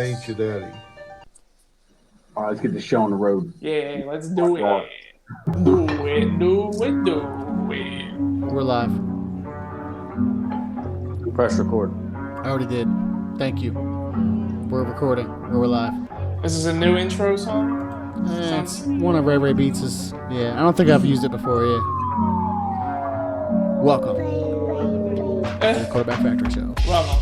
ain't you, Daddy? All right, let's get the show on the road. Yeah, let's do it. Do it, do it, do it. We're live. Press record. I already did. Thank you. We're recording. We're live. This is a new intro song? It's one of Ray Ray Beats'. Yeah, I don't think I've used it before, yeah. Welcome to the Quarterback Factory Show. Welcome.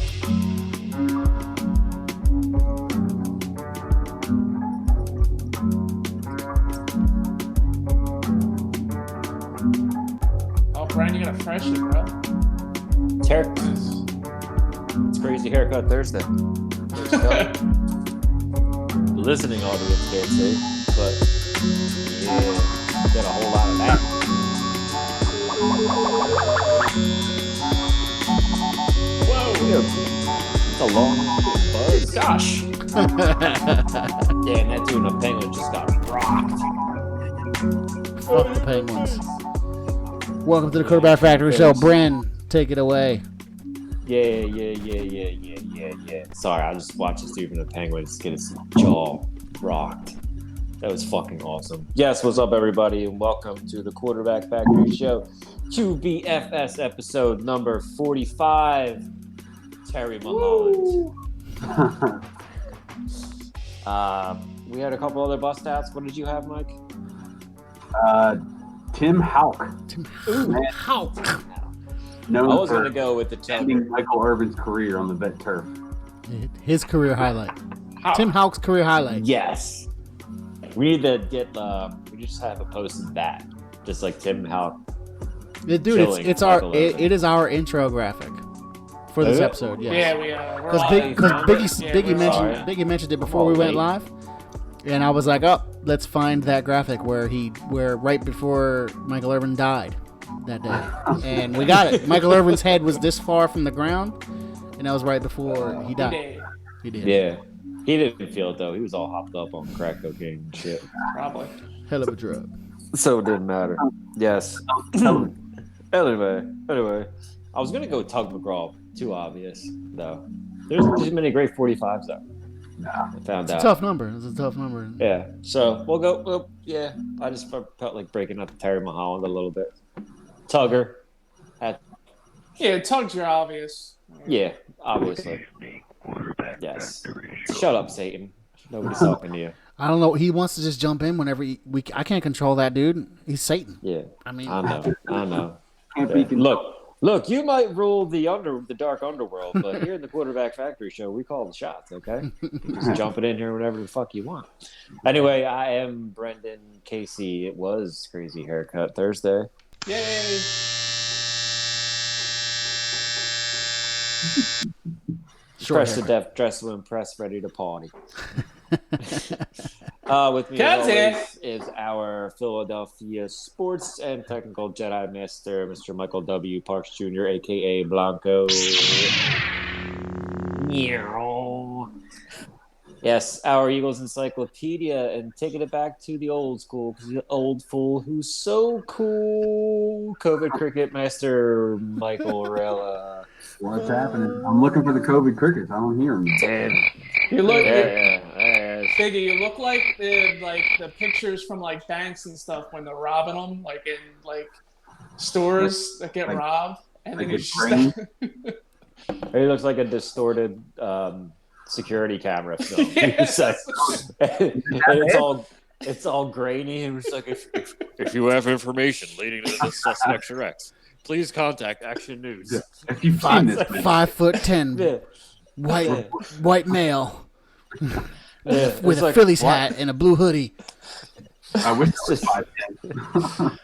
Oh, Brian, you got a fresh it, bro. It's crazy haircut Thursday. Listening audience can't see, but yeah, got a whole lot of that. Whoa. It's a long buzz. Gosh. Yeah, and that dude in the Penguin just got rocked. Fuck the Penguins. Welcome to the Quarterback Factory Show. Bren, take it away. Yeah. Sorry, I just watched this dude from the Penguins get his jaw rocked. That was fucking awesome. Yes, what's up, everybody, and welcome to the Quarterback Factory Show, QBFS episode number 45. Terry Mulholland. We had a couple other bust outs. What did you have, Mike? Tim Hauck. Hauck. I was going to go with the ending Michael Irvin's career on the vet turf. His career highlight. Tim Hauck's career highlight. Yes. We need to get, we just have a post of that. Just like Tim Hauck. Dude, it is our intro graphic for this episode. Yes. Yeah, we are. Because Biggie mentioned it before we went live, and I was like, "Oh, let's find that graphic where right before Michael Irvin died that day," and we got it. Michael Irvin's head was this far from the ground, and that was right before he died. He did. Yeah, he didn't feel it though. He was all hopped up on crack cocaine and shit. Probably. Hell of a drug. So it didn't matter. Yes. Anyway, I was gonna go with Tug McGraw. Too obvious, though. There's many great 45s though. Nah. I found out. It's a tough number. It's a tough number. Yeah. So we'll go. Well, yeah. I just felt like breaking up Terry Mulholland a little bit. Tugger. Yeah, Tug's your obvious. Yeah, obviously. Yes. Shut up, Satan. Nobody's talking to you. I don't know. He wants to just jump in whenever I can't control that dude. He's Satan. Yeah. I mean, I know. Can't be Look, you might rule the dark underworld, but here in the Quarterback Factory Show, we call the shots, okay? You just jumping in here whenever the fuck you want. Anyway, I am Brendan Casey. It was Crazy Haircut Thursday. Yay! Press to death, dress to impress, ready to party. With me as always is our Philadelphia sports and technical Jedi Master, Mr. Michael W. Parks Jr., a.k.a. Blanco. Yes, our Eagles Encyclopedia, and taking it back to the old school, the old fool who's so cool, COVID Cricket Master, Michael Rella. What's happening? I'm looking for the COVID crickets. I don't hear them. Damn. You look, Figgy, you look like the pictures from like banks and stuff when they're robbing them, like in like stores that get robbed, and then you just. He looks like a distorted security camera film. Yes. It's all grainy, and it's like if you have information leading to the suspect's arrest, please contact Action News. If you find this, 5'10", white male. With a like, Phillies hat and a blue hoodie. I wish it was 5'10".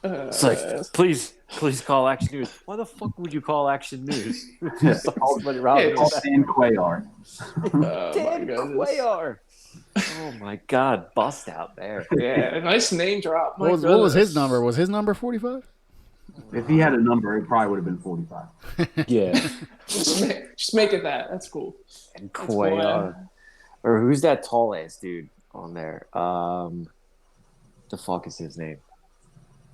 It's like, please call Action News. Why the fuck would you call Action News? Somebody robbing Dan Cuellar. Dan Cuellar. Oh my God, bust out there. Yeah, nice name drop. What was his number? Was his number 45? If he had a number, it probably would have been 45. Yeah. Just make it that. That's cool. And Cuellar. Or who's that tall ass dude on there? The fuck is his name?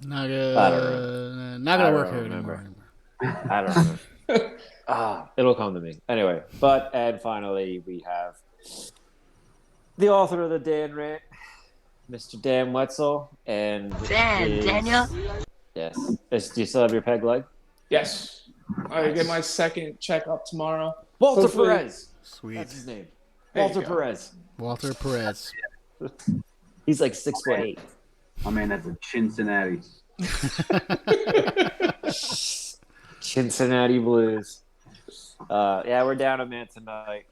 Not I gonna work here anymore. I don't know. It'll come to me. Anyway, and finally we have the author of the Dan Rant, Mr. Dan Wetzel, and Daniel. Yes. Do you still have your peg leg? Yes. I get my second checkup tomorrow. Walter Hopefully- Perez. Sweet. That's his name. There you Walter go. Perez. Walter Perez. He's like 6'8". My man, that's a Cincinnati. Cincinnati Blues. Yeah, we're down a man tonight.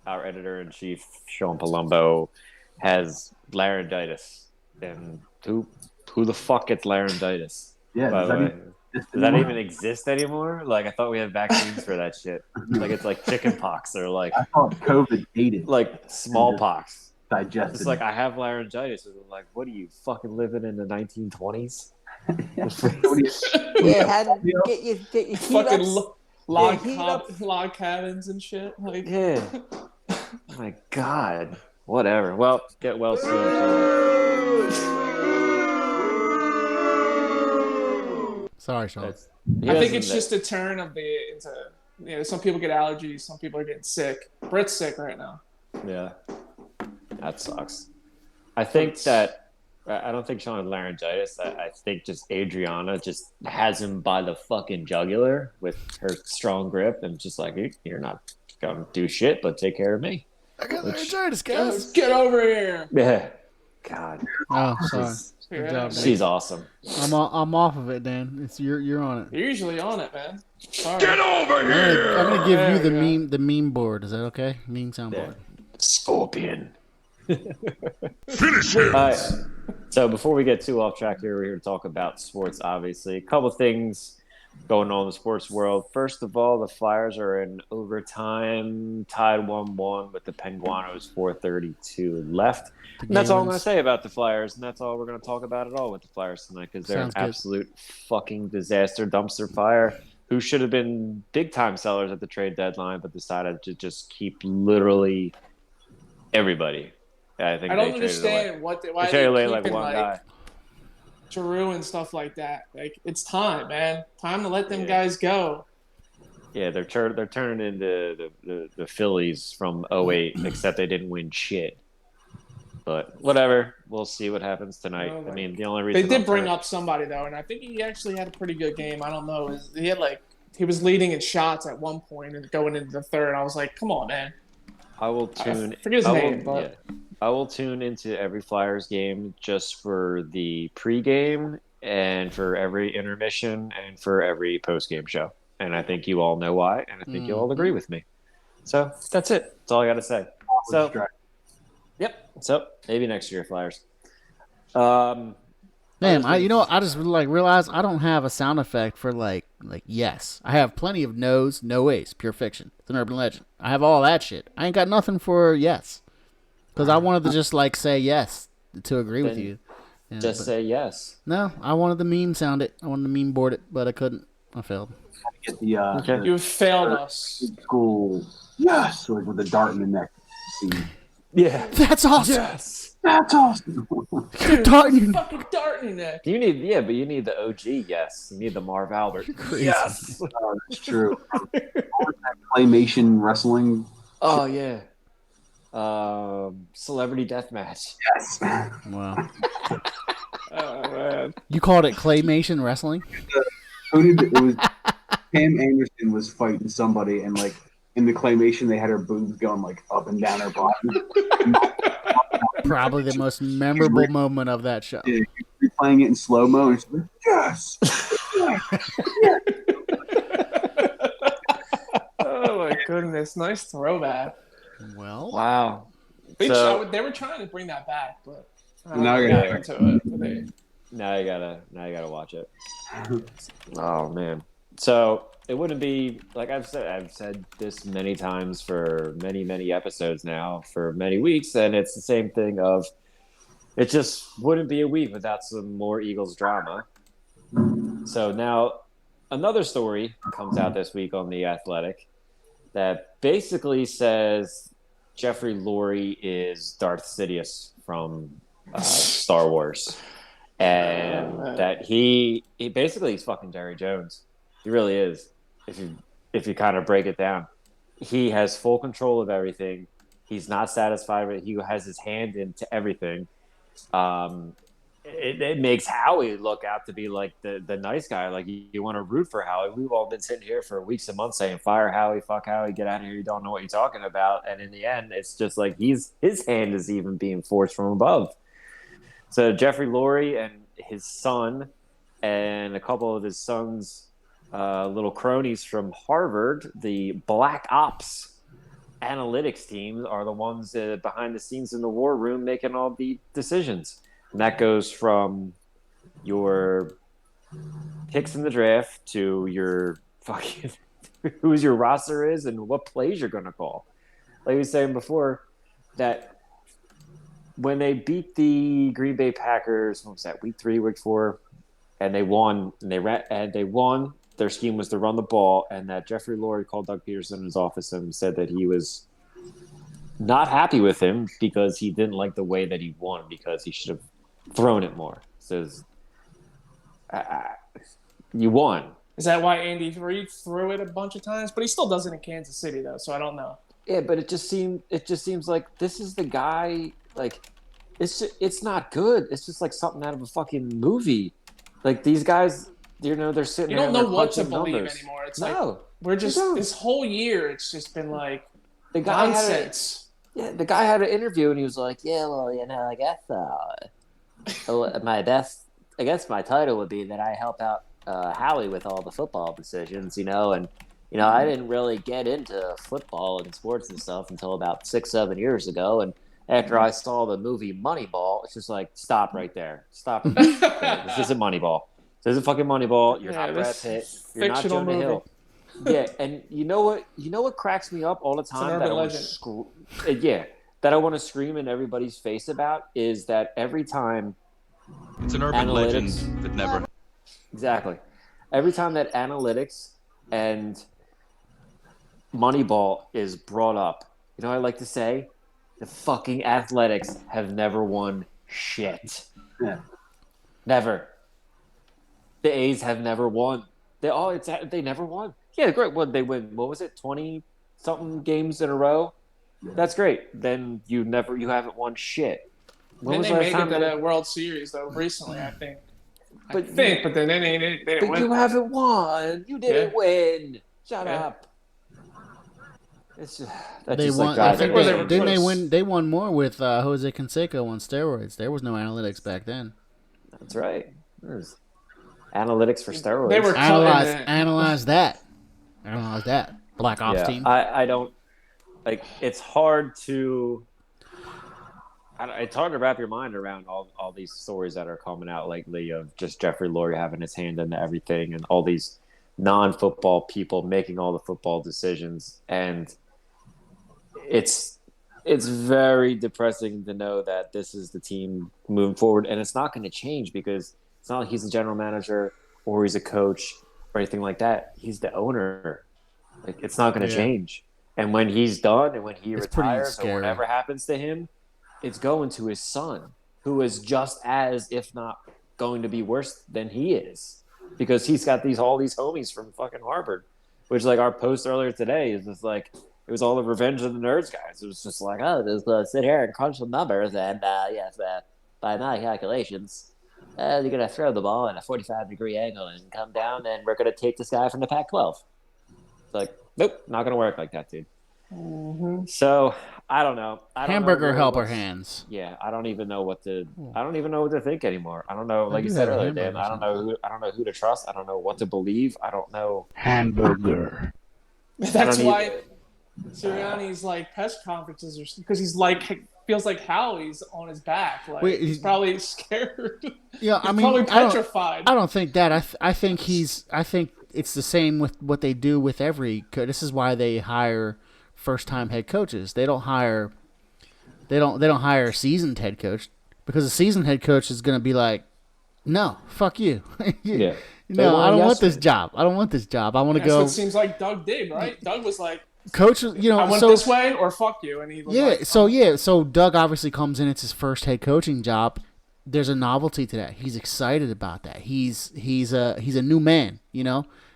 Our editor-in-chief, Sean Palumbo, has laryngitis. And who the fuck gets laryngitis? Yeah, By does the that way? even exist Does that anymore? even exist anymore? Like, I thought we had vaccines for that shit. Like, it's like chicken pox or like I thought COVID dated, smallpox. digested. It's like, I have laryngitis. And I'm like, what are you, fucking living in the 1920s? Get your heat Fucking ups. log, heat up. log cabins and shit. Like, Yeah. Oh my God. Whatever. Well, get well soon. Sorry, Sean. I think it's just a turn of some people get allergies, some people are getting sick. Britt's sick right now. Yeah. That sucks. I think that I don't think Sean had laryngitis. I think just Adriana just has him by the fucking jugular with her strong grip and just like, you're not gonna do shit, but take care of me. I got laryngitis, guys. Get over here. Yeah. God. Oh, sorry. Good Yeah. job, man. She's awesome. I'm off of it, Dan. It's you're on it. You're usually on it, man. Sorry. Get over I'm here! gonna give you There the we meme board. Is that okay? Meme soundboard. Scorpion. Finish him! All right. So before we get too off track here, we're here to talk about sports, obviously. A couple things going on in the sports world. First of all, the Flyers are in overtime, tied 1-1 with the Penguinos, 4:32 left. And that's all I'm going to say about the Flyers, and that's all we're going to talk about at all with the Flyers tonight, because they're Sounds an good. absolute fucking disaster, dumpster fire, who should have been big-time sellers at the trade deadline, but decided to just keep literally everybody. I think I they don't traded understand away. why They they traded away keeping like one guy. Giroux and stuff like that. Like, it's time, man. Time to let them Yeah. guys go. Yeah, they're turning into the Phillies from 2008, except they didn't win shit. But whatever, we'll see what happens tonight. Oh, I mean, the only reason They did I'm bring turning- up somebody though, and I think he actually had a pretty good game. I don't know. He was leading in shots at one point and going into the third. I was like, come on, man. I will tune. I forget his I will- name, but I will tune into every Flyers game just for the pregame and for every intermission and for every postgame show. And I think you all know why, and I think you'll all agree with me. So that's it. That's all I got to say. So, yep. So maybe next year, Flyers. Man, I just realized I don't have a sound effect for like yes. I have plenty of no's, no ways, pure fiction. It's an urban legend. I have all that shit. I ain't got nothing for yes, because I wanted to just say yes to agree with Then you. Yeah, Just but- say yes. no. I wanted to meme sound it. I wanted to meme board it, but I couldn't. I failed. Get the, Okay. you failed us. the school, yes, like with the dart in the neck. See, Yeah. That's awesome. Yes. that's awesome. Darn, Fucking darting neck. You need, but you need the OG. Yes, you need the Marv Albert. crazy. Yes. Oh, that's true. What was that claymation wrestling. Oh yeah. Celebrity deathmatch. Yes. Wow. Oh man. You called it claymation wrestling? It was Pam Anderson was fighting somebody, and like in the claymation, they had her boobs going like up and down her body. Probably the most memorable moment of that show. Yeah, you're playing it in slow mo, and she's like, yes. Oh my goodness. Nice throwback. Well, Wow. They So they were trying to bring that back, but I Now don't I got gotta- into it. But they, now you gotta watch it. Oh man. So it wouldn't be like I've said this many times for many episodes now for many weeks, and it's the same thing of it just wouldn't be a week without some more Eagles drama. So now another story comes out this week on The Athletic that basically says Jeffrey Lurie is Darth Sidious from Star Wars, and that he basically he's fucking Jerry Jones. He really is. If you kind of break it down, he has full control of everything. He's not satisfied with it. He has his hand into everything. It makes Howie look out to be like the nice guy. Like you want to root for Howie. We've all been sitting here for weeks and months saying, fire Howie, fuck Howie, get out of here. You don't know what you're talking about. And in the end, it's just like his hand is even being forced from above. So Jeffrey Lurie and his son and a couple of his son's little cronies from Harvard, the Black Ops analytics teams, are the ones behind the scenes in the war room making all the decisions. And that goes from your picks in the draft to your fucking who's your roster is and what plays you're going to call. Like we were saying before, that when they beat the Green Bay Packers, what was that, week 3, week 4, and they won, and they won. Their scheme was to run the ball, and that Jeffrey Lurie called Doug Peterson in his office and said that he was not happy with him because he didn't like the way that he won, because he should have thrown it more. Says, you won. Is that why Andy Reid threw it a bunch of times? But he still does it in Kansas City, though, so I don't know. Yeah, but it just seems like this is the guy. Like, it's not good. It's just like something out of a fucking movie. Like these guys, they're sitting. You there don't know what to numbers. believe anymore. It's no, like we're just this whole year. It's just been like the guy nonsense. The guy had an interview and he was like, "Yeah, well, I guess I guess my title would be that I help out Howie with all the football decisions, and I didn't really get into football and sports and stuff until about 6-7 years ago, and after I saw the movie Moneyball, it's just like, stop right there. Stop. Okay, this isn't Moneyball. This isn't fucking Moneyball. You're not Brad Pitt. You're not Jonah Hill. Yeah, and you know what cracks me up all the time that I want to scream in everybody's face about is that every time it's an urban legend that never exactly. Every time that analytics and Moneyball is brought up, I like to say, the fucking Athletics have never won shit. Yeah. Never. The A's have never won. They never won. Yeah, great. What they win? What was it? 20-something games in a row. Yeah. That's great. Then you haven't won shit. Then they made it to the World Series though recently, I think. But then they didn't win. You haven't won. You didn't win. Shut up. It's just they won. I think didn't they win? They won more with Jose Canseco on steroids. There was no analytics back then. That's right. There's analytics for steroids. They were analyze that. Black Ops team. I don't like. It's hard to wrap your mind around all these stories that are coming out lately of just Jeffrey Lurie having his hand into everything and all these non-football people making all the football decisions, and it's very depressing to know that this is the team moving forward, and it's not going to change because it's not like he's a general manager or he's a coach or anything like that. He's the owner. Like, it's not going to change. And when he's done and when he retires or whatever happens to him, it's going to his son, who is just as, if not going to be worse than he is, because he's got all these homies from fucking Harvard, which, like, our post earlier today is just like, it was all the Revenge of the Nerds guys. It was just like, just sit here and crunch some numbers, and by my calculations, you're going to throw the ball in a 45-degree angle and come down, and we're going to take this guy from the Pac-12. It's like, nope, not going to work like that, dude. Mm-hmm. So I don't know. Hamburger helper hands. Yeah, I don't even know what to think anymore. I don't know. Like you said earlier, Dan, I don't know who to trust. I don't know what to believe. I don't know. Hamburger. That's why Sirianni's like press conferences are because he's like feels like Howie's on his back. Like he's probably scared. Yeah, he's probably petrified. I don't think that. I think it's the same with what they do with every. This is why they hire first-time head coaches. They don't hire a seasoned head coach, because a seasoned head coach is going to be like, no, fuck you. Yeah. No, I don't want this job. I want to go. It seems like Doug did, right? Doug was like, coach, I went this way or fuck you, and he was So Doug obviously comes in. It's his first head coaching job. There's a novelty to that. He's excited about that. He's a new man.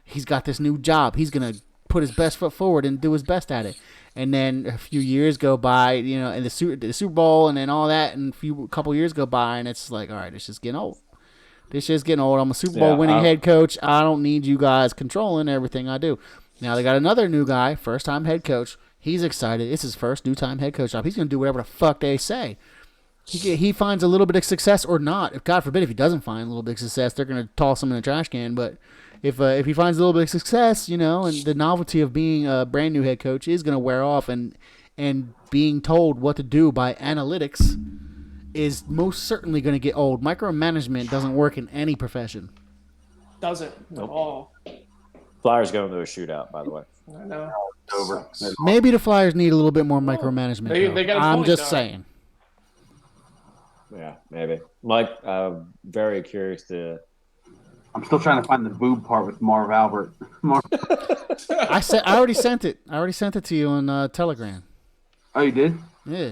He's got this new job. He's gonna put his best foot forward and do his best at it. And then a few years go by, and the Super Bowl, and then all that, and a couple years go by, and it's like, all right, it's just getting old. This shit's getting old. I'm a Super Bowl winning head coach. I don't need you guys controlling everything I do. Now they got another new guy, first time head coach. He's excited. It's his first new time head coach job. He's gonna do whatever the fuck they say. He finds a little bit of success or not. If God forbid, if he doesn't find a little bit of success, they're gonna toss him in the trash can. But if he finds a little bit of success, and the novelty of being a brand new head coach is gonna wear off, and being told what to do by analytics is most certainly going to get old. Micromanagement doesn't work in any profession. Doesn't at all. Flyers going to a shootout, by the way. I know. It's over. Maybe the Flyers need a little bit more micromanagement. They got a I'm point, just though. saying. Yeah, maybe. Mike, very curious to. I'm still trying to find the boob part with Marv Albert. I already sent it. I already sent it to you on Telegram. Oh, you did? Yeah.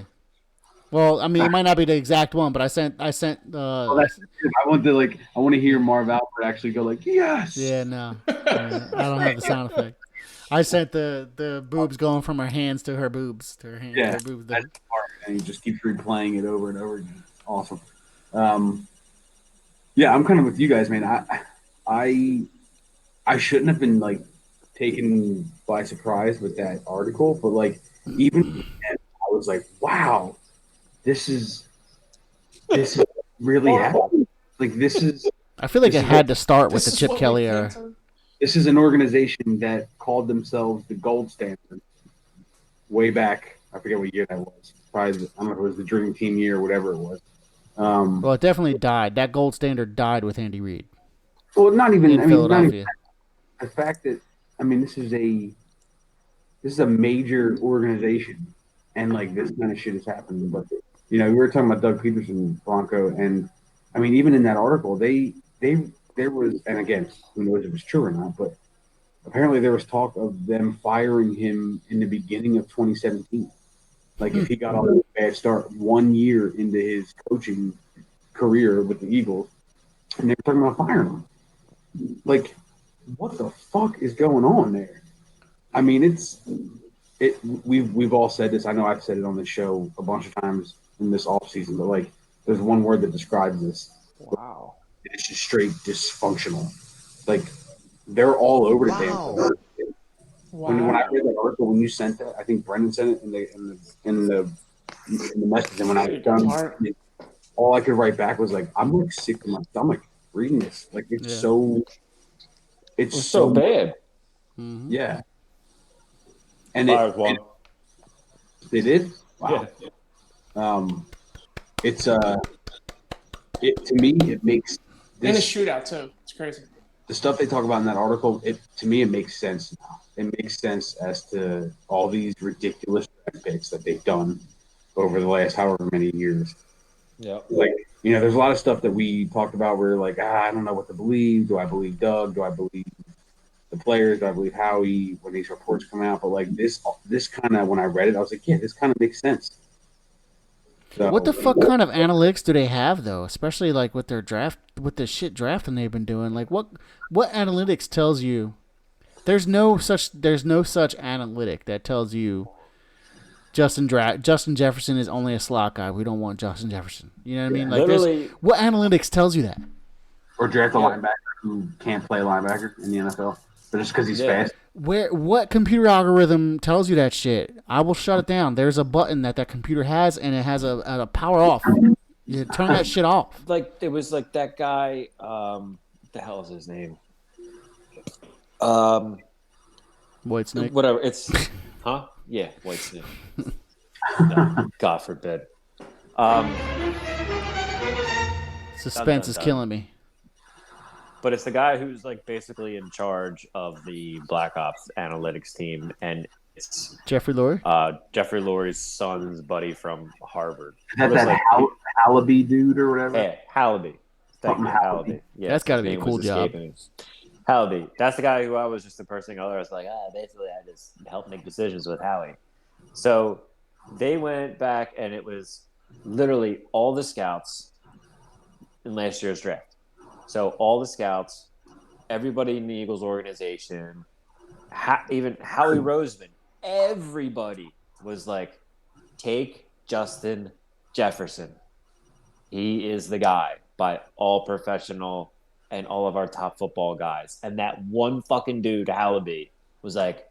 Well, I mean, it might not be the exact one, but I sent. I want to hear Marv Albert actually go like, yes. Yeah, no, I don't have the sound effect. I sent the boobs going from her hands to her boobs to her hands. Yeah, her boobs. that's part, and he just keeps replaying it over and over again. Awesome. Yeah, I'm kind of with you guys, man. I shouldn't have been like taken by surprise with that article, but like even then, I was like, wow. This is really happening. Like this is. I feel like it had to start with the Chip Kelly era. This is an organization that called themselves the gold standard way back. I forget what year that was. Probably, I don't know if it was the Dream Team year or whatever it was. Well, it definitely died. That gold standard died with Andy Reid. Well, not even. In Philadelphia. The fact that this is a major organization, and like this kind of shit is happening, but. We were talking about Doug Peterson, Bronco, and I mean, even in that article, there was, and again, who knows if it's true or not, but apparently there was talk of them firing him in the beginning of 2017. Like if he got off to a bad start 1 year into his coaching career with the Eagles, and they were talking about firing him. Like, what the fuck is going on there? I mean, we've all said this. I know I've said it on this show a bunch of times in this off season, but like there's one word that describes this. Wow. It's just straight dysfunctional. Like they're all over the damn thing. When I read that article, when you sent that, I think Brendan sent it in the message, and when I was done, all I could write back was like, I'm like sick to my stomach reading this. Like it's so bad. Mm-hmm. Yeah. And they did? Wow. Yeah. To me, it makes in a shootout too. It's crazy. The stuff they talk about in that article, to me, it makes sense now. It makes sense as to all these ridiculous draft picks that they've done over the last however many years. Yeah. Like, there's a lot of stuff that we talked about where like, I don't know what to believe. Do I believe Doug? Do I believe the players? Do I believe Howie when these reports come out? But like this kind of, when I read it, I was like, yeah, this kind of makes sense. So, what the fuck kind of analytics do they have though? Especially like with their draft, with the shit drafting they've been doing. Like what analytics tells you? There's no such analytic that tells you Justin Jefferson is only a slot guy. We don't want Justin Jefferson. You know what I mean? Like literally, what analytics tells you that? Or draft a linebacker who can't play linebacker in the NFL, but just because he's fast. What computer algorithm tells you that shit? I will shut it down. There's a button that computer has, and it has a power off. You turn that shit off. Like it was like that guy. What the hell is his name? White Snake. Whatever. It's Yeah, White Snake. No, God forbid. Suspense is killing me. But it's the guy who's like basically in charge of the Black Ops analytics team, and it's Jeffrey Lurie. Jeffrey Lurie's son's buddy from Harvard. Is that Hallaby dude or whatever? Yeah, Hallaby. Thank you, Hallaby. Yeah, that's got to be a cool job. Hallaby. That's the guy who I was just impersonating earlier. I was like, basically I just help make decisions with Howie. So they went back, and it was literally all the scouts in last year's draft. So all the scouts, everybody in the Eagles organization, even Howie Roseman, everybody was like, take Justin Jefferson. He is the guy by all professional and all of our top football guys. And that one fucking dude, Hallaby, was like,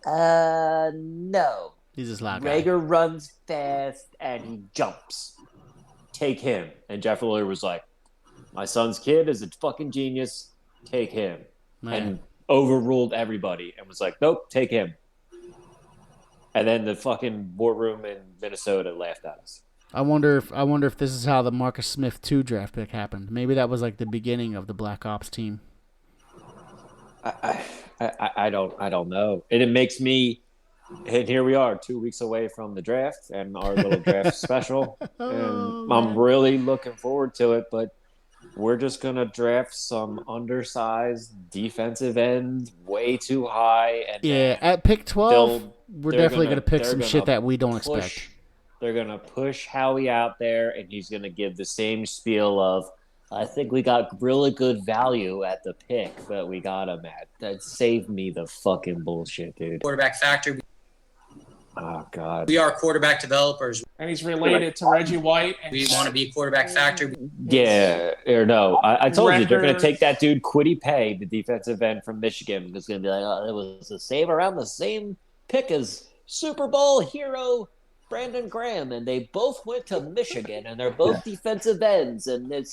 no. He's just loud guy. Rager runs fast and he jumps. Take him. And Jeff Lurie was like, my son's kid is a fucking genius. Take him. Man. And overruled everybody and was like, nope, take him. And then the fucking boardroom in Minnesota laughed at us. I wonder if this is how the Marcus Smith 2 draft pick happened. Maybe that was like the beginning of the Black Ops team. I don't know. And it makes me, and here we are 2 weeks away from the draft and our little draft special. And I'm really looking forward to it, but we're just going to draft some undersized defensive end way too high. And yeah, at pick 12, we're definitely going to pick some shit that we don't expect. They're going to push Howie out there, and he's going to give the same spiel of, I think we got really good value at the pick that we got him at. That saved me the fucking bullshit, dude. Quarterback factory. Oh, God. We are quarterback developers. And he's related to Reggie White. And we want to be quarterback factory. Yeah, or no. I told you, they're going to take that dude, Kwity Paye, the defensive end from Michigan, who's going to be like, oh, it was around the same pick as Super Bowl hero Brandon Graham, and they both went to Michigan, and they're both defensive ends, and it's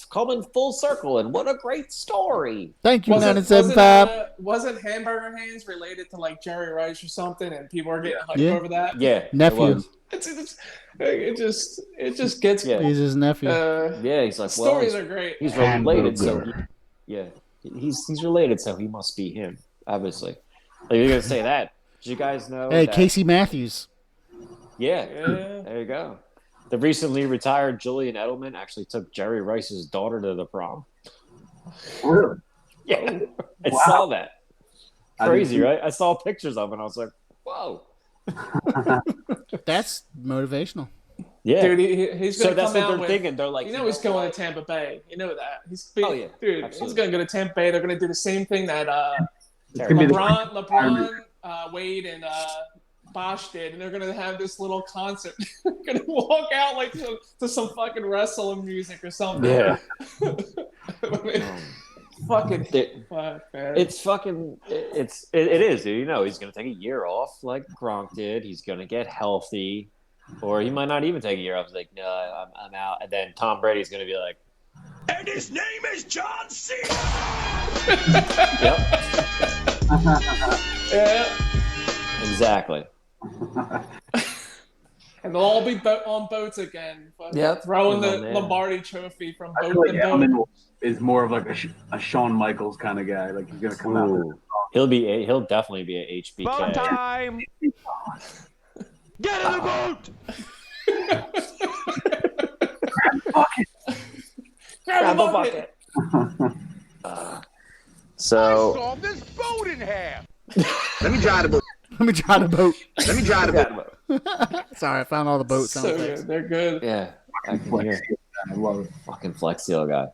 coming full circle, and what a great story. Thank you, wasn't Hamburger Hands related to like Jerry Rice or something, and people are getting hyped over that? Yeah, nephew. It just gets. Yeah. He's his nephew. Yeah, he's like, stories are great. He's related, so he's related, so he must be him, obviously. Like, you're gonna say that? Did you guys know? Hey, that... Casey Matthews. Yeah, there you go. The recently retired Julian Edelman actually took Jerry Rice's daughter to the prom. Really? Yeah, I saw that. Crazy, right? I saw pictures of it, and I was like, whoa. That's motivational. Yeah. Dude, he's going to come out. So that's what they're thinking. They're like, he's going to Tampa Bay. You know that. Dude, absolutely. He's going to go to Tampa Bay. They're going to do the same thing that LeBron, Wade, and Bosch did, and they're gonna have this little concert. They're gonna walk out like to some fucking wrestling music or something. Yeah. Fucking. It's fucking. It is, dude. You know, he's gonna take a year off, like Gronk did. He's gonna get healthy, or he might not even take a year off. He's like, no, I'm out. And then Tom Brady's gonna be like, and his name is John Cena. Yep. Yeah. Exactly. And they'll all be on boats again. Yep. Throwing the Lombardi trophy from boat to boat. Edelman is more of like a Shawn Michaels kind of guy. Like he's gonna come out. He'll definitely be a HBK. Boat time. Get in the boat. Grab a bucket. So. I saw this boat in half. Let me drive the boat. Sorry, I found all the boats. So good. They're good. Yeah, I can hear. I love it. Fucking Flex Seal guy.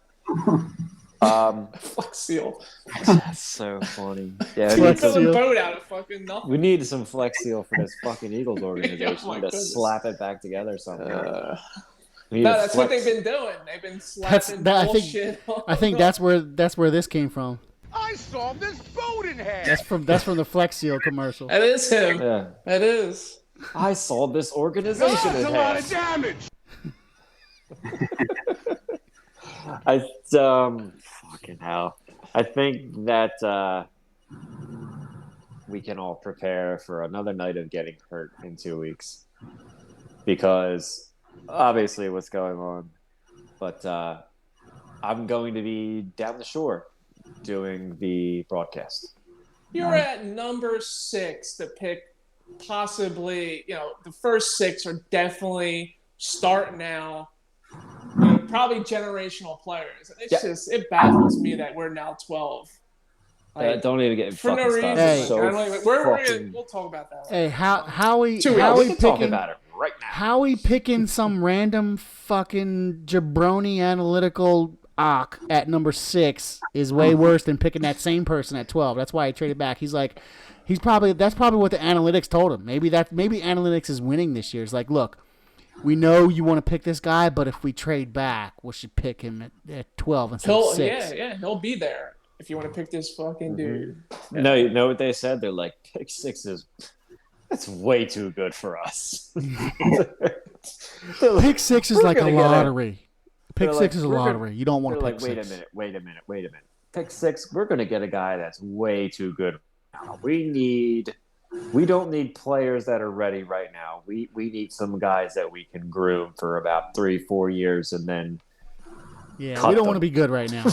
Flex Seal. That's so funny. Yeah, we need some boat out of fucking nothing. We need some Flex Seal for this fucking Eagles organization. Oh we need to slap it back together somehow. No, that's what they've been doing. They've been slapping bullshit. I think that's where this came from. I saw this boat in half. That's from the Flex Seal commercial. That is him. Yeah. That is. I saw this organization in half. That's a lot of damage. Fucking hell. I think that we can all prepare for another night of getting hurt in 2 weeks. Because obviously what's going on. But I'm going to be down the shore doing the broadcast. You're at number 6 to pick possibly, the first 6 are definitely start now. Probably generational players. It's it baffles me that we're now 12. Don't even get for fucking no reason. We'll talk about that. Hey, Howie we can talk about it right now. Howie picking some random fucking jabroni analytical Hauck at number 6 is way worse than picking that same person at 12. That's why he traded back. He's like, that's probably what the analytics told him. Maybe analytics is winning this year. It's like, look, we know you want to pick this guy, but if we trade back, we should pick him at 12 instead of 6. Yeah, he'll be there if you want to pick this fucking dude. Yeah. No, you know what they said? They're like, pick 6 is that's way too good for us. Pick 6 is like a lottery. Pick 6 is a lottery. You don't want to pick 6. Wait a minute. Pick 6. We're going to get a guy that's way too good. We don't need players that are ready right now. We need some guys that we can groom for about 3-4 years and then. Yeah, we don't want to be good right now.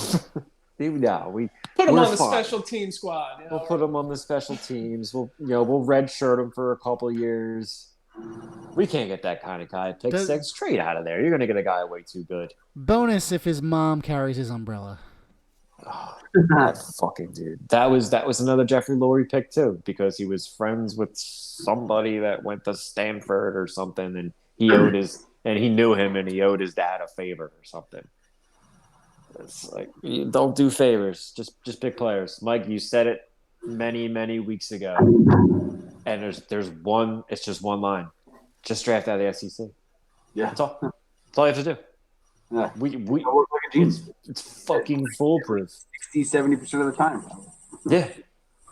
No, we put them on the special team squad. We'll put them on the special teams. We'll redshirt them for a couple of years. We can't get that kind of guy. Pick 6 straight out of there. You're going to get a guy way too good. Bonus if his mom carries his umbrella. Oh, that fucking dude. That was another Jeffrey Lurie pick too, because he was friends with somebody that went to Stanford or something, and he knew him, and he owed his dad a favor or something. It's like, you don't do favors. Just pick players. Mike, you said it many weeks ago. And there's one. It's just one line. Just draft out of the SEC. Yeah, that's all. That's all you have to do. Yeah, it's fucking foolproof. 60-70% of the time. Yeah,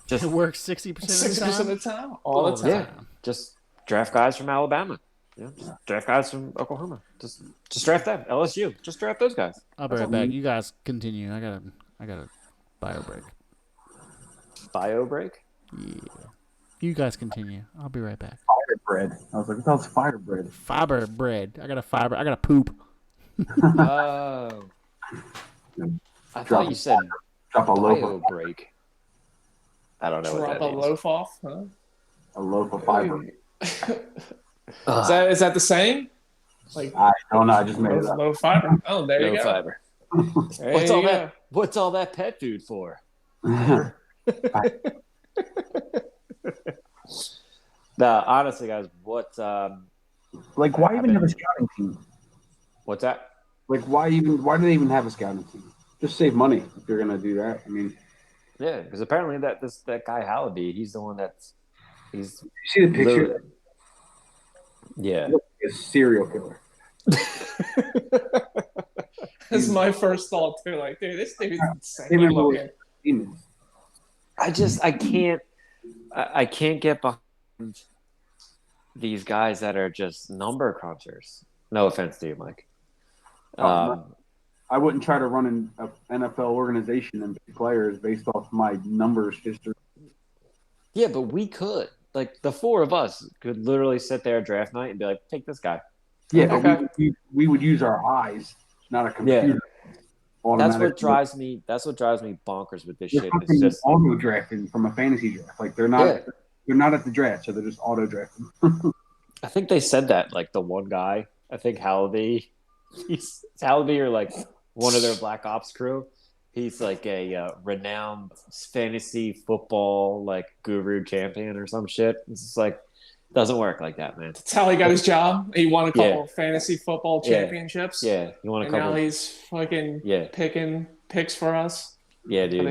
it works 60% of the time. All the time. Yeah, just draft guys from Alabama. Yeah, just draft guys from Oklahoma. Just draft them. LSU. Just draft those guys. I'll be right back. You guys continue. I got a bio break. Bio break? Yeah. You guys continue. I'll be right back. Fire bread. I was like, what the hell's fire bread? Fiber bread. I got to poop. Oh. I thought you said drop a loaf bio break. I don't know what that means. Drop a loaf off, huh? A loaf of fiber. Is that the same? Like, I don't know. I just made it up. Low fiber. Oh, there you go. Fiber. What's all that pet food for? No, honestly, guys, like, why even have a scouting team? What's that? Like, why do they even have a scouting team? Just save money if you're gonna do that. I mean, yeah, because apparently that guy Hallaby, he's the one you see the picture? Yeah, a serial killer. That's my first thought too. Like, dude, this dude's insane looking. I can't get behind these guys that are just number crunchers. No offense to you, Mike. I wouldn't try to run an NFL organization and pick players based off my numbers history. Yeah, but we could. Like, the four of us could literally sit there at draft night and be like, take this guy. Yeah, okay. But we would use our eyes, not a computer. Yeah. That's what drives me bonkers with this shit. It's just auto drafting from a fantasy draft. Like, they're not at the draft, so they're just auto drafting. I think they said that, like, the one guy, I think Hallaby or like one of their Black Ops crew. He's like a renowned fantasy football like guru champion or some shit. It's just like, doesn't work like that, man. That's how he got his job. He won a couple fantasy football championships. Yeah, he won a couple. Now he's fucking picking picks for us. Yeah, dude.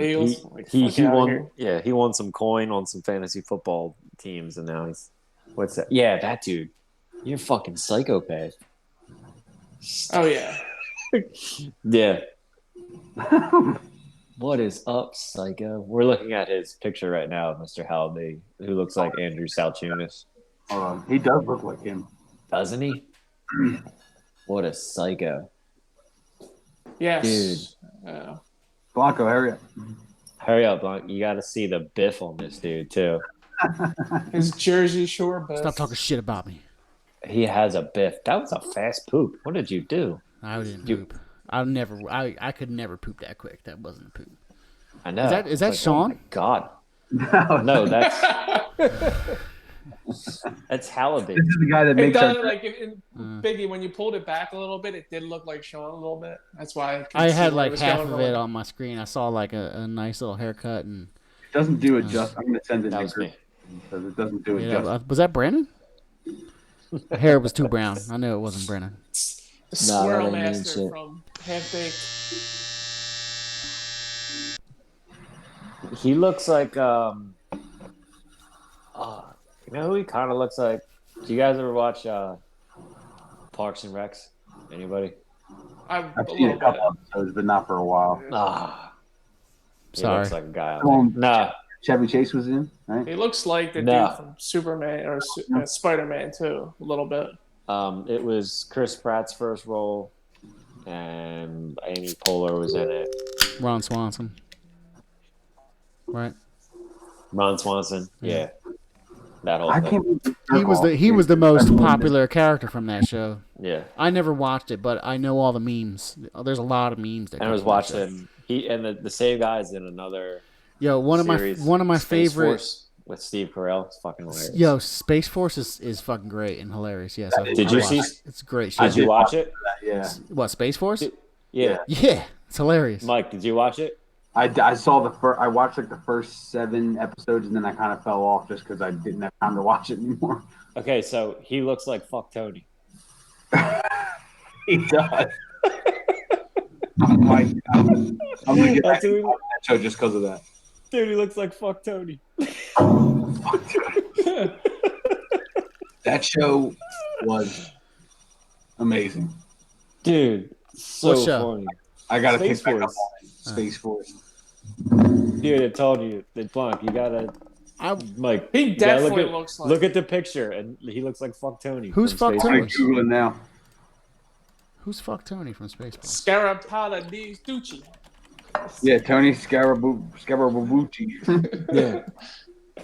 He won. Yeah, he won some coin on some fantasy football teams, and now he's what's that? Yeah, that dude. You're a fucking psychopath. Oh yeah. Yeah. What is up, psycho? We're looking at his picture right now of Mr. Hallaby, who looks like Andrew Salchunas. He does look like him. Doesn't he? What a psycho. Yes. Dude. Blanco, hurry up. Hurry up, Blanco. You got to see the biff on this dude, too. His Jersey Shore biff. Stop talking shit about me. He has a biff. That was a fast poop. What did you do? I didn't poop. I could never poop that quick. That wasn't a poop. I know. Is that Sean? Oh my God. No, that's Hallaby. This is the guy that makes it. Like Biggie, when you pulled it back a little bit, it did look like Sean a little bit. That's why I had like half of it on my screen. I saw like a nice little haircut and. It doesn't do it just. I'm gonna send it. That was me. Because it doesn't do it just. Was that Brandon? The hair was too brown. I knew it wasn't Brennan. The Squirrel Master from Half Baked. He looks like you know who he kind of looks like? Do you guys ever watch Parks and Recs? Anybody? I've seen a couple episodes, but not for a while. He Sorry. looks like a guy out there. Nah. Chevy Chase was in, right? He looks like the dude from Superman or Spider-Man too, a little bit. It was Chris Pratt's first role, and Amy Poehler was in it. Ron Swanson. Right. Ron Swanson, yeah. That whole I thing. can't believe He was the most popular character from that show. Yeah. I never watched it, but I know all the memes. There's a lot of memes. That And I was watching the same guy's in another. Yo, one of my Space favorite Force with Steve Carell. It's fucking hilarious. Yo, Space Force is fucking great and hilarious. Yes, Did you see? It's great. Did you watch it? Yeah. What, Space Force? Yeah. Yeah, it's hilarious. Mike, did you watch it? I saw I watched like the first 7 episodes, and then I kind of fell off just because I didn't have time to watch it anymore. Okay, so he looks like fuck Tony. He does. I'm gonna get back to that show just because of that. Dude, he looks like fuck Tony. That show was amazing. Dude, so What show? funny. I gotta Space pick back up Force. on it. Space Force. Dude, I told you, Blanc, you gotta, Mike. He you gotta definitely look at, looks like. Look at the picture, and he looks like fuck Tony. Who's from fuck Space Tony? I'm googling now. Who's fuck Tony from Space Force? Scarapada di Stucci. Yeah, Tony Scarabucci. Yeah.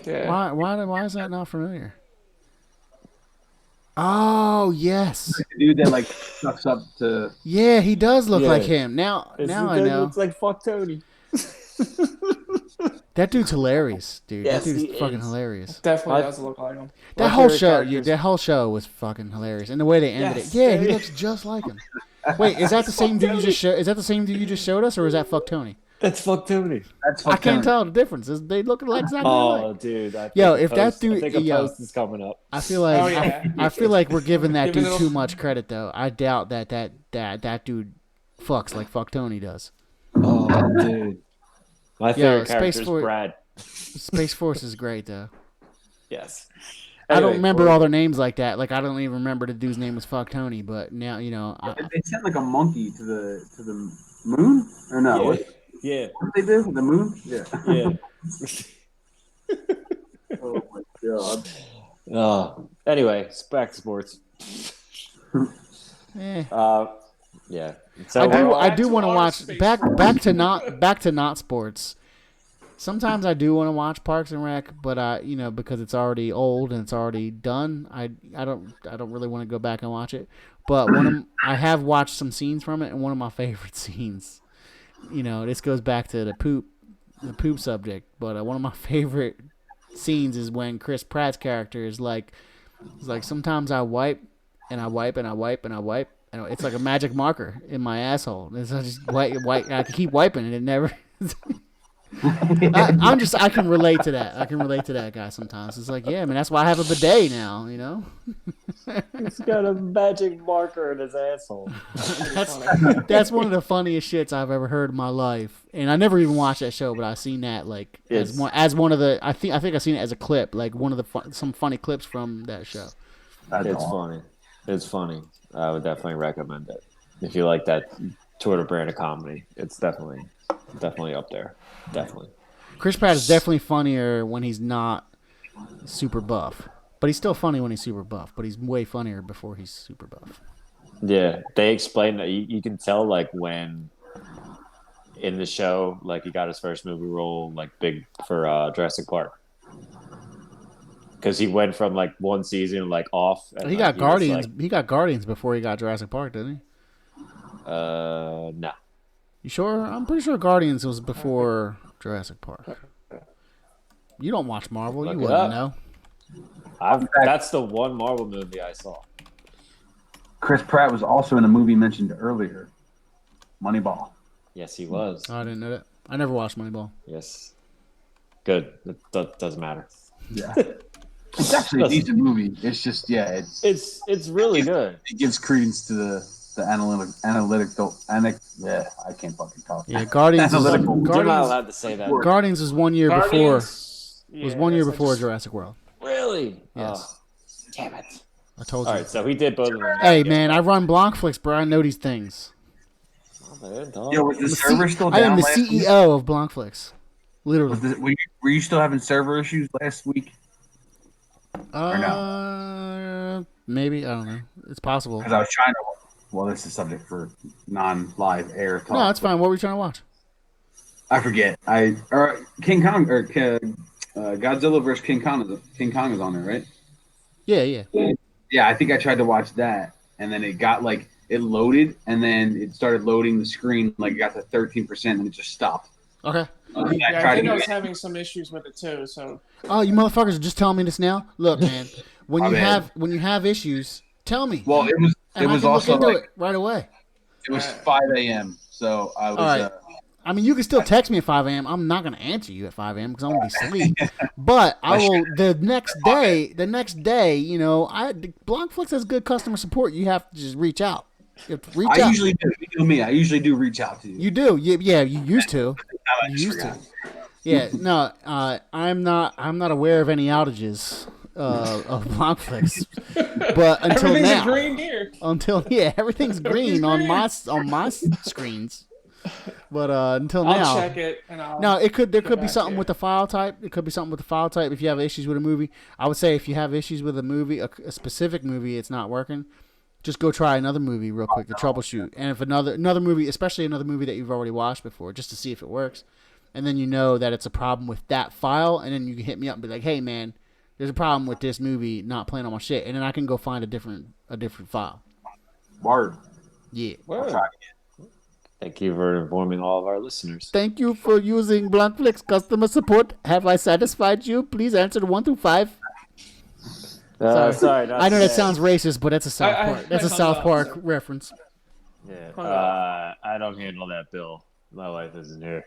Yeah. Why is that not familiar? Oh yes, The dude that like sucks up to. yeah, he does look Yeah. like him. Now I know. Looks like fuck Tony. That dude's hilarious, dude. Yes, that dude's he fucking is. hilarious. Definitely does look like him. That My whole favorite show, characters- that whole show was fucking hilarious, and the way they ended Yes, it. Yeah, he dude. looks just like him. Wait, is that the same dude you just showed? Is that the same dude you just showed us, or is that fuck Tony? That's fuck Tony. That's I can't tell the difference. They look like exactly alike. Oh, dude. I think Yo, a if that post- dude- I think a yo. post is coming up. I feel like Oh, yeah. I feel like we're giving that Giving dude it too a- much credit, though. I doubt that dude fucks like fuck Tony does. Oh, dude. My favorite character Space is Force- Brad. Space Force is great, though. Yes. I don't Anyway, remember all their names like that. Like I don't even remember the dude's name was fuck Tony. But now They sent like a monkey to the moon or no? Yeah. What did they do? The moon? Yeah. Yeah. Oh my god. Anyway, back to sports. eh. Yeah. So I back do to want to our watch space back to not sports. Sometimes I do want to watch Parks and Rec, but because it's already old and it's already done, I don't really want to go back and watch it. But I have watched some scenes from it, and one of my favorite scenes, this goes back to the poop subject, but one of my favorite scenes is when Chris Pratt's character is like sometimes I wipe and I wipe and I wipe and I wipe. And it's like a magic marker in my asshole. And so I just wipe. I keep wiping, and it never. I can relate to that. I can relate to that guy sometimes. It's like, yeah, man, that's why I have a bidet now. he's got a magic marker in his asshole. That's one of the funniest shits I've ever heard in my life. And I never even watched that show, but I've seen that as one of the. I think I've seen it as a clip, like one of the some funny clips from that show. It's funny. It's funny. I would definitely recommend it. If you like that sort of brand of comedy, it's definitely up there. Definitely. Chris Pratt is definitely funnier when he's not super buff. But he's still funny when he's super buff. But he's way funnier before he's super buff. Yeah, they explain that you can tell like when in the show, like he got his first movie role, like big for Jurassic Park. Because he went from like one season like off. And, He got Guardians. Like, He got Guardians before he got Jurassic Park, didn't he? no. You sure? I'm pretty sure Guardians was before Jurassic Park. You don't watch Marvel. Look You it wouldn't up. know. That's the one Marvel movie I saw. Chris Pratt was also in a movie mentioned earlier, Moneyball. Yes, he was. Oh, I didn't know that. I never watched Moneyball. Yes. Good. That doesn't matter. Yeah. It's actually a decent movie. It's just, it's It's really good. it gives credence to the the I can't fucking talk. Yeah, Guardians is Analytical. You're not Guardians. allowed to say that. Guardians was 1 year before. Guardians, Was 1 year that's before like- Jurassic World. Really? Yes. Oh, damn it. I told All you. right, so he did both of them. Hey man, I run Blankflix, bro. I know these things. Oh, man, dog. Yo, was the server still I down am the last week? CEO of Blankflix. Literally. Were you still having server issues last week? Maybe, I don't know. It's possible. Because I was trying to. Well, this is subject for non-live air talk. No, that's fine. What were you trying to watch? I forget. King Kong or Godzilla vs King Kong. King Kong is on there, right? Yeah. Yeah, I think I tried to watch that, and then it got it loaded, and then it started loading the screen. Like it got to 13%, and it just stopped. Okay. Yeah, I think I was having some issues with it too. So. Oh, you motherfuckers are just telling me this now? Look, man, when you have issues, tell me. Well, it was also look into it right away. It was 5 a.m. So I was. All right. I mean, you can still text me at 5 a.m. I'm not going to answer you at 5 a.m. because I'm going to be asleep. But I will the next day. Blankflix has good customer support. You have to just reach out. I usually do. You know me. I usually do reach out to you. You do. Yeah. You used to. I used to. Yeah. No. I'm not aware of any outages of Blankflix. But until everything's now, green here. Everything's green on my screens. But until now, I'll check it. And there could be something with the file type. It could be something with the file type. If you have issues with a movie, I would say if you have issues with a movie, a specific movie, it's not working. Just go try another movie real quick to troubleshoot. And if another movie, especially another movie that you've already watched before, just to see if it works, and then you know that it's a problem with that file, and then you can hit me up and be like, "Hey, man, there's a problem with this movie not playing on my shit," and then I can go find a different file. Word. Yeah. Word. Thank you for informing all of our listeners. Thank you for using Blankflix customer support. Have I satisfied you? Please answer 1 through 5. Sorry. I know that sounds racist, but that's a South Park. That's a South Park reference. Yeah. I don't handle that, Bill. My wife isn't here.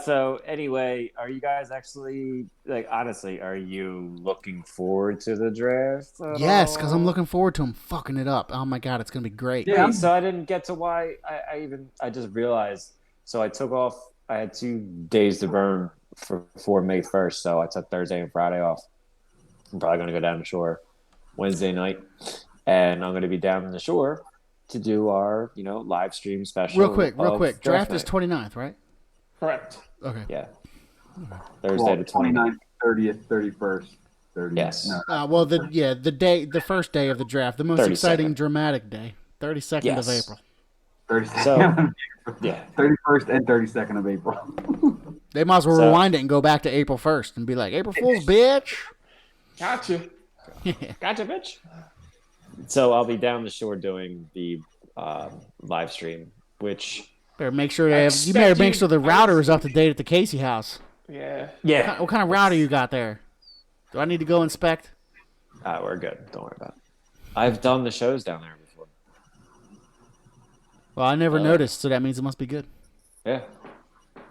So anyway, are you guys actually honestly, are you looking forward to the draft? Yes, because I'm looking forward to him fucking it up. Oh my god, it's gonna be great. Yeah. So I didn't get to why I just realized. So I took off. I had 2 days to burn for May 1st, so I took Thursday and Friday off. I'm probably gonna go down the shore Wednesday night, and I'm gonna be down the shore to do our live stream special. Real quick. Draft is 29th, right? Correct. Okay. Yeah. Thursday the 29th. 30th, 31st, 30th. Yes. No. The first day of the draft, the most 32nd. exciting, dramatic day, 32nd of Yes. April. 32nd. So, yeah. 31st and 32nd of April. They might as well rewind it and go back to April 1st and be like, April Fool's, bitch. Gotcha, bitch. So I'll be down the shore doing the live stream, which Better make sure the router is up to date at the Casey house. Yeah. What kind of router you got there? Do I need to go inspect? we're good. Don't worry about it. I've done the shows down there before. Well, I never noticed, so that means it must be good. Yeah.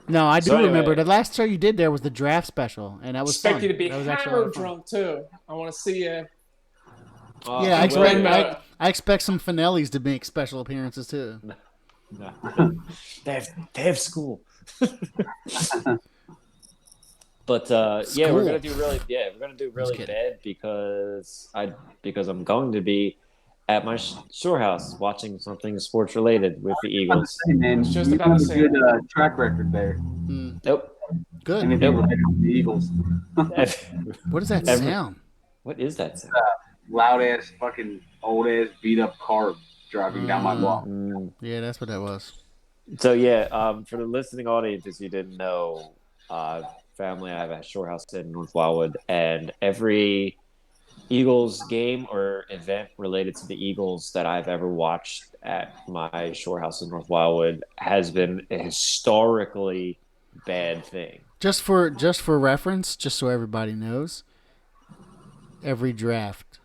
No, I do So anyway- remember. The last show you did there was the draft special, and that was Expect fun. you to be That was actually a lot hammer of fun. drunk too. I want to see you. Yeah, I expect some Finellis to make special appearances too. No. they have school. But yeah, we're gonna do really bad because I'm going to be at my shore house watching something sports related with the Eagles. It's just about the same. Good track record there. Nope. Good. Anything related to the Eagles. What is that sound? What is that sound? Loud ass, fucking old ass, beat up car driving down my block. Yeah, that's what that was. So yeah, for the listening audience, if you didn't know, family, I have a shore house in North Wildwood, and every Eagles game or event related to the Eagles that I've ever watched at my shore house in North Wildwood has been a historically bad thing. Just for reference, just so everybody knows, every draft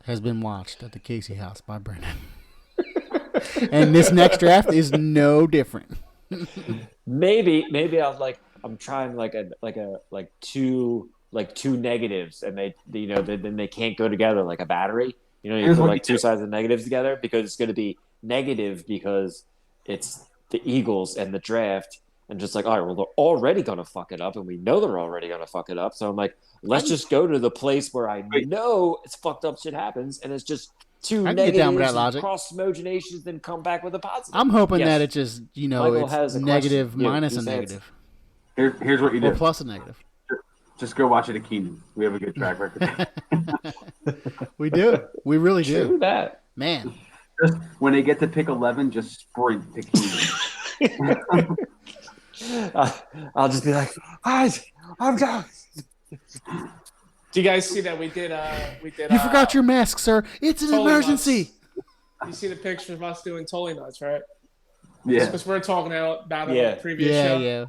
has been watched at the Casey house by Brendan. And this next draft is no different. Maybe I'm trying like 2 like two negatives, and then they can't go together like a battery. You Here's put what like you two sides of negatives together because it's going to be negative because it's the Eagles and the draft, and just like, all right, well, they're already going to fuck it up, and we know they're already going to fuck it up. So I'm like, let's just go to the place where I know it's fucked up shit happens, and it's just two I can get down with negatives, that logic. cross homogenations, then come back with a positive. I'm hoping Yes. that it just, Michael it's has a negative question. minus You a say negative. Here's what you Or do. plus a negative. Just go watch it at Keenan. We have a good track record. We do. We really do. True that. Man. Just when they get to pick 11, just sprint to Keenan. I'll just be like, I'm down. Do you guys see that we did? You forgot your mask, sir. It's an Totally emergency. You see the picture of us doing Totally Nuts, right? Yeah. Because we're talking about it Yeah. on the previous show. Yeah.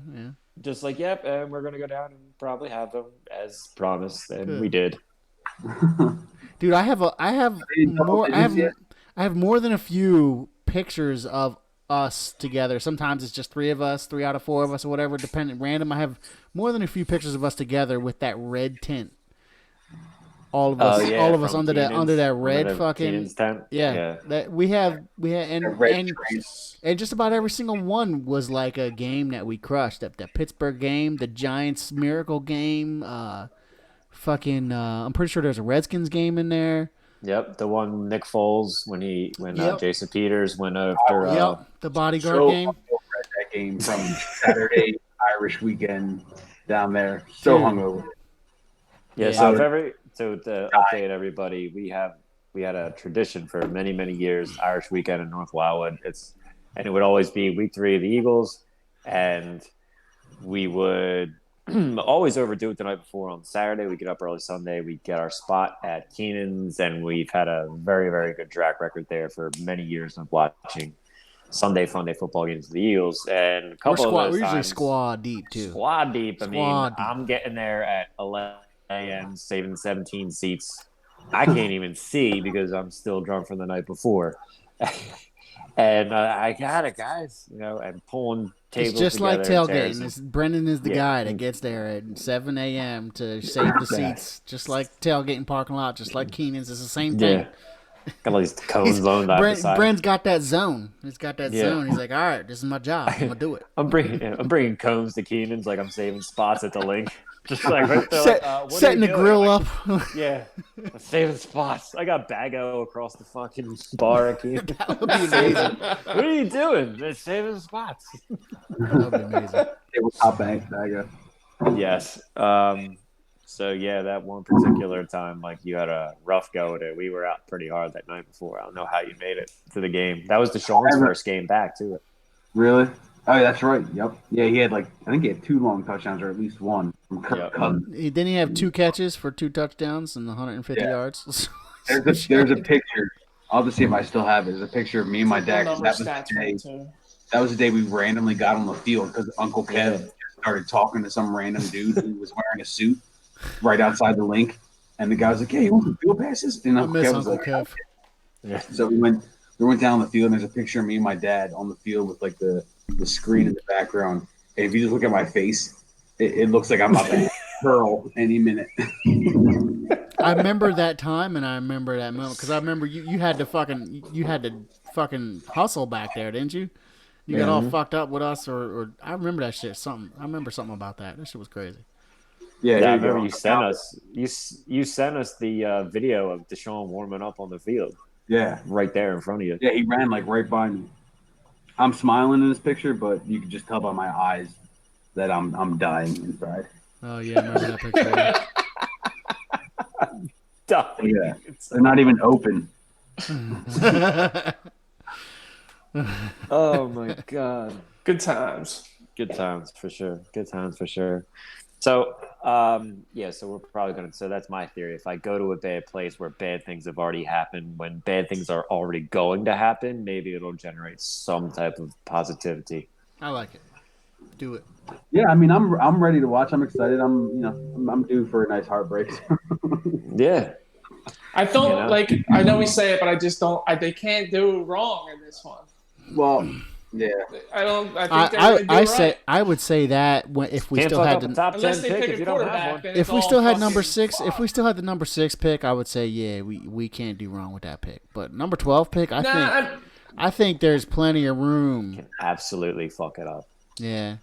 Just like, yep, and we're gonna go down and probably have them as promised, and Good. we did. Dude, I have more than a few pictures of us together. Sometimes it's just 3 of us, 3 out of 4 of us, or whatever, dependent, random. I have more than a few pictures of us together with that red tint. All of us, all of us under that red fucking tent. yeah. That we had and trains. and just about every single one was like a game that we crushed. That Pittsburgh game, the Giants miracle game. I'm pretty sure there's a Redskins game in there. Yep, the one Nick Foles when Yep. Jason Peters went after. The bodyguard game. That game from Saturday Irish weekend down there. So Dude. hungover. Yeah, so to update everybody, we had a tradition for many, many years, Irish weekend in North Wildwood. And it would always be week 3 of the Eagles, and we would always overdo it the night before on Saturday. We get up early Sunday, we get our spot at Keenan's, and we've had a very, very good track record there for many years of watching Sunday Funday football games of the Eagles. And a couple of those We're usually times, squad deep too. Squad deep. Squad deep. I'm getting there at 11 a.m., saving 17 seats. I can't even see because I'm still drunk from the night before. And I got it, guys. And pulling tables. It's just like together, tailgating. Brendan is the guy that gets there at 7 a.m. to save the seats. Just like tailgating parking lot, just like Keenan's. It's the same thing. Yeah. Got all these cones on either side. Brent's got that zone. He's got that zone. He's like, all right, this is my job. I'm gonna do it. I'm bringing cones to Keenan's like I'm saving spots at the link. Just like right there, what setting are the you doing? grill Like, up. Yeah, I'm saving spots. I got Bago across the fucking bar at Keenan's. That would be amazing. What are you doing? They're saving spots. That would be amazing. It was top bank. I guess. Yes. So yeah, that one particular time, like you had a rough go at it. We were out pretty hard that night before. I don't know how you made it to the game. That was Deshaun's first game back too. Really? Oh, that's right. Yep. Yeah, he had I think he had 2 long touchdowns or at least one from Kirk Cousins. Didn't he have 2 catches for 2 touchdowns and 150 yards? There's a picture. I'll just see if I still have it. There's a picture of me and my dad. That was the day we randomly got on the field because Uncle Kev started talking to some random dude who was wearing a suit right outside the link. And the guy was like, hey, you want some field passes? And Uncle Kev was like, Kev. Yeah. So we went down the field, and there's a picture of me and my dad on the field with like the screen in the background. And if you just look at my face, it looks like I'm about to hurl any minute. I remember that time, and I remember that moment because I remember you had to fucking hustle back there, didn't you? You got all fucked up with us, or I remember that shit. I remember something about that. That shit was crazy. Yeah, I remember you sent us. You sent us the video of Deshaun warming up on the field. Yeah, right there in front of you. Yeah, he ran like right by me. I'm smiling in this picture, but you can just tell by my eyes that I'm dying inside. Oh yeah, I remember that picture. Yeah, they're not even open. Oh my god. Good times. Good times for sure. Good times for sure. So, so we're probably going to, so that's my theory. If I go to a bad place where bad things have already happened, when bad things are already going to happen, maybe it'll generate some type of positivity. I like it. Do it. Yeah, I mean, I'm ready to watch. I'm excited. I'm due for a nice heartbreak. Yeah. I don't I know we say it, but I just don't. They can't do wrong in this one. Well, Yeah. I think they're gonna do right. I would say that if we Can't still fuck had up a the top 10 Unless they pick pick if a you don't have quarterback, one. then if it's we all still had fucking number 6, fuck. if we still had the number 6 pick, I would say we can't do wrong with that pick. But number 12 pick, I think there's plenty of room. Can absolutely fuck it up. Yeah.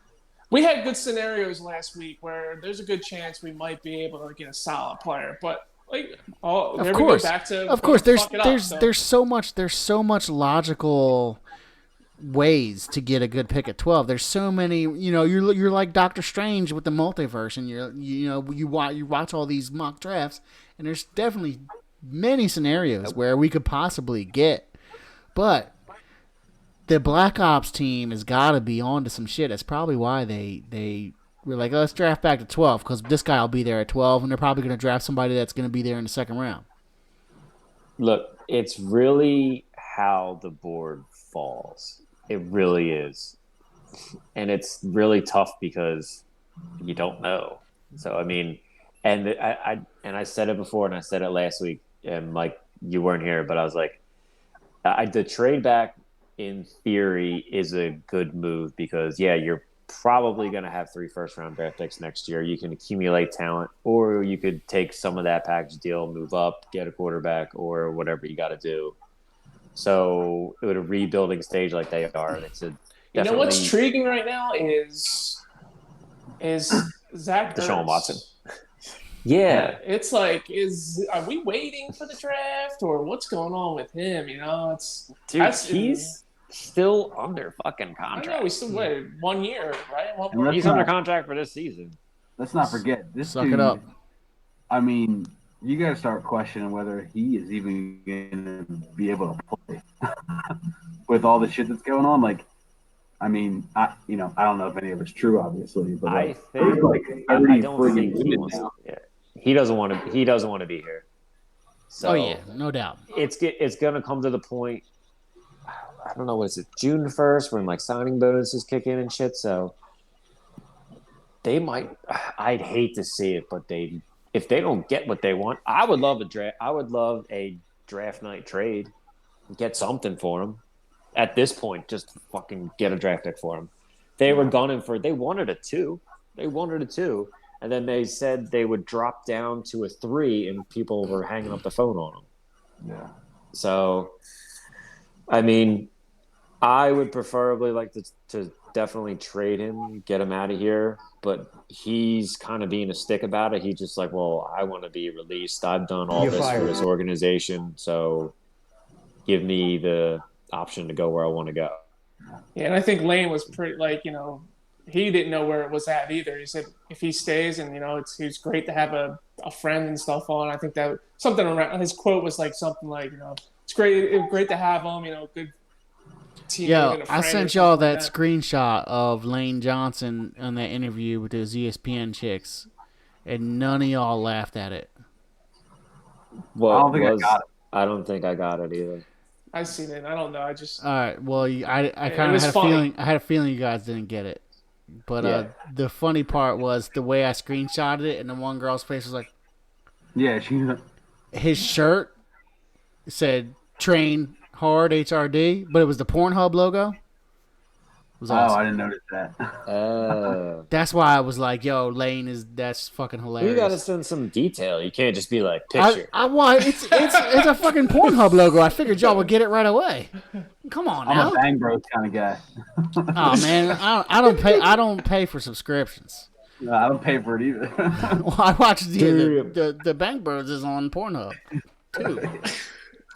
We had good scenarios last week where there's a good chance we might be able to get a solid player, but Of course, there's so much logical ways to get a good pick at 12. There's so many, you're like Doctor Strange with the multiverse, and you watch all these mock drafts, and there's definitely many scenarios where we could possibly get, but the Black Ops team has got to be onto some shit. That's probably why they were like, let's draft back to 12 because this guy will be there at 12, and they're probably going to draft somebody that's going to be there in the second round. Look, it's really how the board falls. It really is. And it's really tough because you don't know. So, I mean, and I said it before, and I said it last week, and like you weren't here, but I was like, the trade back in theory is a good move because, yeah, you're probably going to have 3 first-round draft picks next year. You can accumulate talent, or you could take some of that package deal, move up, get a quarterback, or whatever you got to do. So with a rebuilding stage like they are, it's a You know what's intriguing right now is Zach Deshaun Ertz. Watson. Yeah, it's like, are we waiting for the draft or what's going on with him? He's still under fucking contract. I know, he's still 1 year, right? He's under contract for this season. Let's not forget this. Suck dude, it up. I mean, you got to start questioning whether he is even going to be able to play with all the shit that's going on. Like, I mean, I don't know if any of it's true, obviously, but I think I don't think he wants to. Yeah. He doesn't want to be here. So no doubt. It's gonna come to the point. I don't know, what is it, June 1st, when like signing bonuses kick in and shit. So they might. I'd hate to see it, but if they don't get what they want, I would love a draft. I would love a draft night trade. Get something for him. At this point, just fucking get a draft pick for him. They were gunning for. They wanted a 2. And then they said they would drop down to a 3, and people were hanging up the phone on them. Yeah. So, I mean, I would preferably like to definitely trade him, get him out of here. But he's kind of being a stick about it. He's just like, well, I want to be released. I've done all this for this organization, so give me the option to go where I want to go. Yeah, and I think Lane was pretty he didn't know where it was at either. He said if he stays, and it's great to have a friend and stuff on. I think that something around his quote was like something like it's great to have him. Good team. Yeah, I sent y'all that screenshot of Lane Johnson on that interview with those ESPN chicks, and none of y'all laughed at it. Well, I don't think I got it either. I seen it. I don't know. I just. All right. Well, I kind of had a feeling. I had a feeling you guys didn't get it. But the funny part was the way I screenshotted it, and the one girl's face was like, "Yeah, she's." His shirt said "Train Hard HRD," but it was the Pornhub logo. It was awesome. I didn't notice that. That's why I was like, "Yo, Lane that's fucking hilarious." You gotta send some detail. You can't just be like picture. It's a fucking Pornhub logo. I figured y'all would get it right away. Come on now. I'm a Bang Bros kind of guy. Oh man, I don't pay for subscriptions. No, I don't pay for it either. Well, I watch the Bang Bros is on Pornhub too.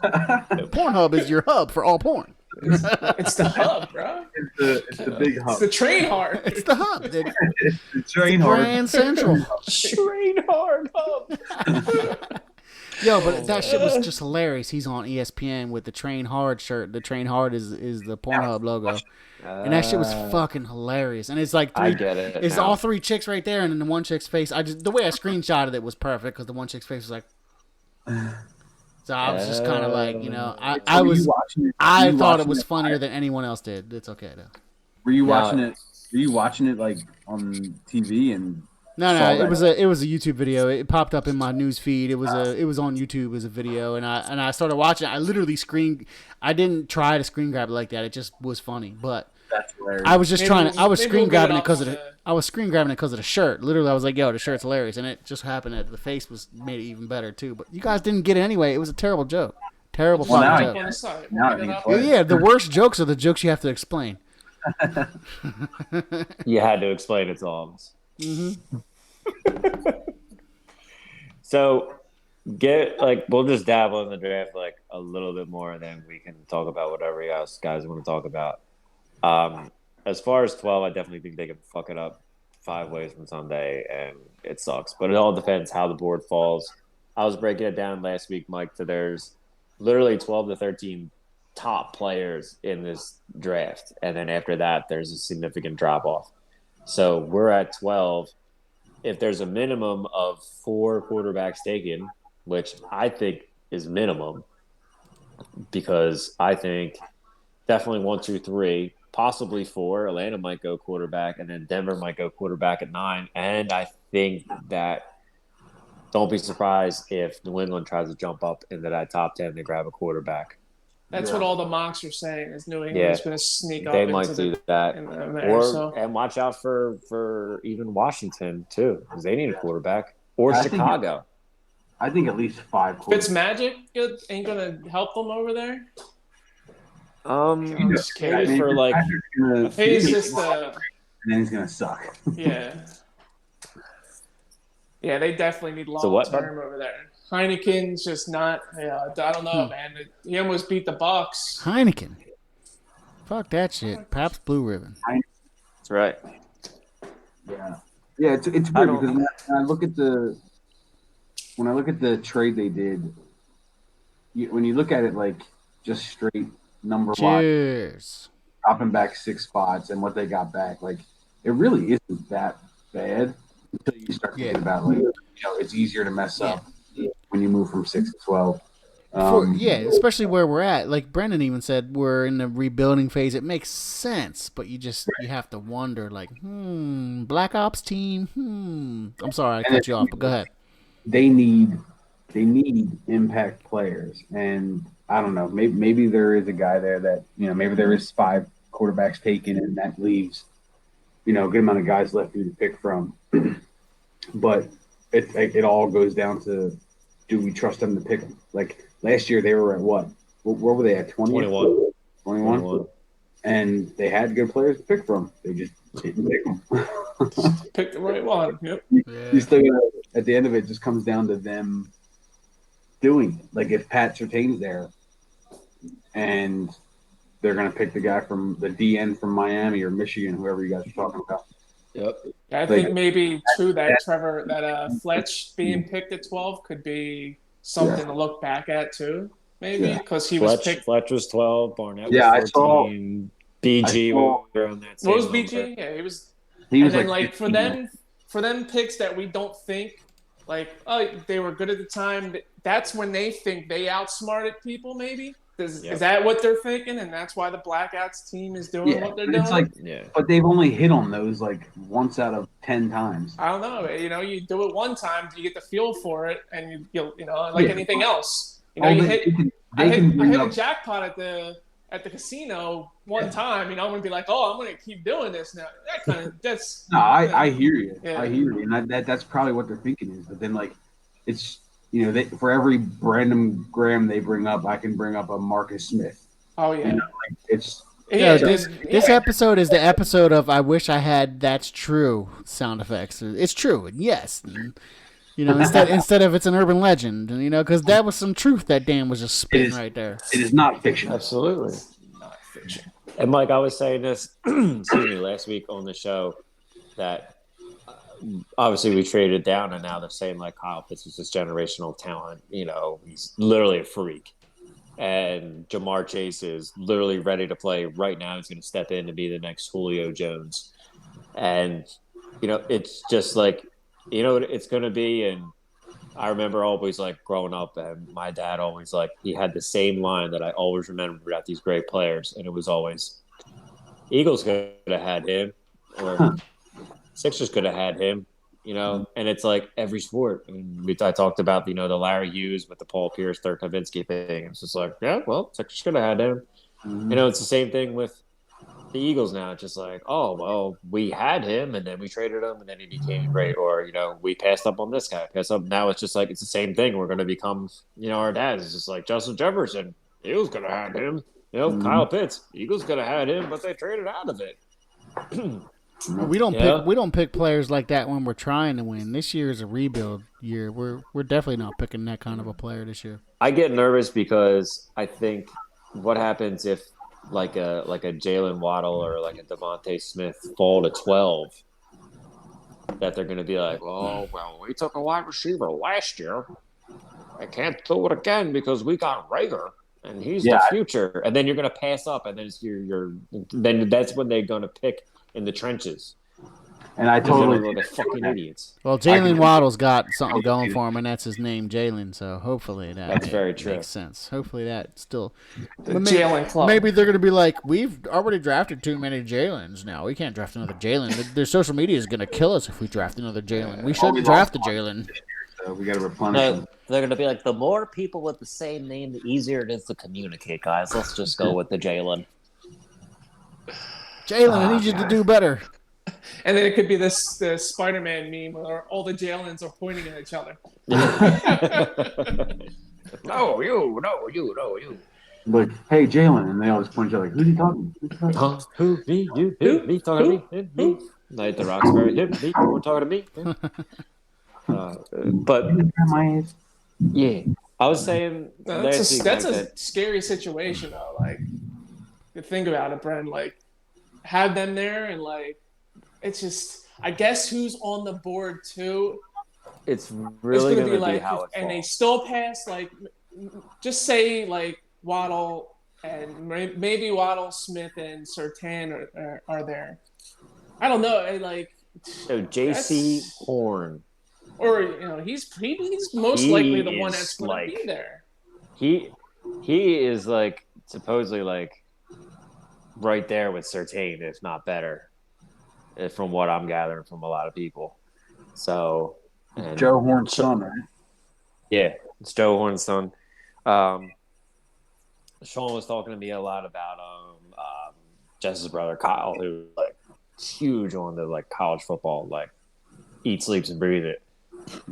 Pornhub is your hub for all porn. It's the hub, bro. It's the big hub. It's the train hard. It's the hub. It's the train hard. Grand Central. Train hard hub. Yo, but that shit was just hilarious. He's on ESPN with the Train Hard shirt. The Train Hard is the Pornhub logo. And that shit was fucking hilarious. And it's like I get it. It's all 3 chicks right there, and then the one chick's face. The way I screenshotted it was perfect because the one chick's face was like. So I was just kind of like, I thought it was funnier than anyone else did. It's okay though. Were you watching it? Were you watching it like on TV and? No. It was a YouTube video. It popped up in my news feed. It was on YouTube as a video, and I started watching it. I literally I didn't try to screen grab it like that. It just was funny, but I was just trying to. I was maybe screen we'll give grabbing it up because on of the. I was screen grabbing it because of the shirt. Literally, I was like, "Yo, the shirt's hilarious," and it just happened that the face made it even better too. But you guys didn't get it anyway. It was a terrible joke. Terrible Well, fucking now joke. on the side. now We'll I get it need up. to Yeah, the worst jokes are the jokes you have to explain. You had to explain it to all of us. So we'll just dabble in the draft like a little bit more, and then we can talk about whatever you guys want to talk about. As far as 12, I definitely think they can fuck it up 5 ways from Sunday, and it sucks. But it all depends how the board falls. I was breaking it down last week, Mike, to there's literally 12 to 13 top players in this draft, and then after that, there's a significant drop off. So we're at 12. If there's a minimum of 4 quarterbacks taken, which I think is minimum, because I think definitely 1, 2, 3, possibly 4. Atlanta might go quarterback, and then Denver might go quarterback at 9. And I think that don't be surprised if New England tries to jump up into that top 10 to grab a quarterback. That's what all the mocks are saying is New England's going to sneak up. They might do that, there, and watch out for even Washington too, because they need a quarterback, or Chicago. I think at least 5 quarterbacks. Fitzmagic ain't going to help them over there. I'm scared for like. He's just and then he's gonna suck. Yeah, they definitely need long term over there. Heineken's just not. Yeah, I don't know, man. He almost beat the Bucks. Heineken. Fuck that shit. Pabst Blue Ribbon. That's right. Yeah, it's weird because when I look at the trade they did, when you look at it like just straight number Cheers. dropping back 6 spots and what they got back, like it really isn't that bad until you start thinking about like it's easier to mess up when you move from 6 to 12. Especially where we're at. Like Brendan even said, we're in the rebuilding phase. It makes sense, but you have to wonder, like, Black Ops team. I'm sorry, I cut you off, but go ahead. They need impact players, and I don't know. Maybe there is a guy there that maybe there is 5 quarterbacks taken, and that leaves a good amount of guys left for you to pick from. But it all goes down to, do we trust them to pick them? Like last year, they were at what? What were they at? 21? And they had good players to pick from. They just didn't pick them. Pick the right one. Yep. You still gotta, at the end of it, just comes down to them doing it. Like if Pat Surtain's there and they're going to pick the guy from the DN from Miami or Michigan, whoever you guys are talking about. Yep. I think maybe too that Fletch being picked at 12 could be something to look back at too. Maybe because he was picked. Fletch was 12. Barnett was 14. BG was around that same What was number. BG? Yeah, he was. He was and then like for them picks that we don't think they were good at the time. That's when they think they outsmarted people. Maybe is that what they're thinking, and that's why the Blackouts team is doing what they're doing. But they've only hit on those like once out of 10 times. I don't know. You do it one time, you get the feel for it, and you'll anything else. I hit a jackpot at the casino one time. I'm gonna be like, I'm gonna keep doing this now. I hear you. Yeah. I hear you, and that's probably what they're thinking is. But then it's for every Brandon Graham they bring up, I can bring up a Marcus Smith. Oh yeah, it's. This episode is the episode of I wish I had "That's true" sound effects. It's true, and yes. And, instead of it's an urban legend, because that was some truth that Dan was just spitting right there. It is not fiction. Absolutely. Not fiction. And Mike, I was saying this, last week on the show that obviously we traded down, and now they're saying like Kyle Pitts is this generational talent. He's literally a freak. And Jamar Chase is literally ready to play right now. He's going to step in to be the next Julio Jones. And, it's just like, it's going to be. And I remember always growing up, and my dad always he had the same line that I always remember about these great players. And it was always, Eagles could have had him, or Sixers could have had him, and it's like every sport. I talked about, the Larry Hughes with the Paul Pierce, Dirk Nowitzki thing. It's just Sixers could have had him. It's the same thing with the Eagles now, it's just like, oh, well, we had him and then we traded him and then he became great. Or, we passed up on this guy. Now it's just like, it's the same thing. We're going to become, our dads. It's just like Justin Jefferson. Eagles could have had him. Kyle Pitts. Eagles could have had him, but they traded out of it. We don't pick players like that when we're trying to win. This year is a rebuild year. We're definitely not picking that kind of a player this year. I get nervous because I think what happens if like a Jalen Waddle or like a Devontae Smith fall to 12, that they're going to be like, oh, well, we took a wide receiver last year. I can't do it again because we got Rager and he's the future. And then you're going to pass up, and then then that's when they're going to pick in the trenches. And I totally look like fucking idiots. Well, Jalen Waddle's got something going for him, and that's his name, Jalen. So hopefully that's very true. Makes sense. Hopefully that still the Jalen club. Maybe they're going to be like, we've already drafted too many Jalens now. We can't draft another Jalen. Their social media is going to kill us if we draft another Jalen. We shouldn't draft a Jalen. So we got to replenish them. They're going to be like, the more people with the same name, the easier it is to communicate, guys. Let's just go with the Jalen. Jalen, I need you to do better. And then it could be the Spider-Man meme where all the Jalens are pointing at each other. No, you. Like, hey, Jalen, and they all just point at each other like, who's he talking to? Huh? Who? Me? You? Who? Me? Talking to me? Me? Night the Roxbury. Him? Me? We're talking to me? But yeah, I was saying that's a scary situation though. Like, you think about it, Bren. Like, have them there, and like, it's just, I guess who's on the board too. It's really going to be like, how it and falls. they still pass. Like, just say like Waddle and maybe Waddle, Smith, and Surtain are there. I don't know. Like, so JC Horn. Or he's most likely the one that's going to be there. He is like supposedly like right there with Surtain, if not better, from what I'm gathering from a lot of people. So Joe Horn's son, right? Yeah, it's Joe Horn's son. Sean was talking to me a lot about Jess's brother Kyle, who like huge on the like college football, like eat, sleeps, and breathe it.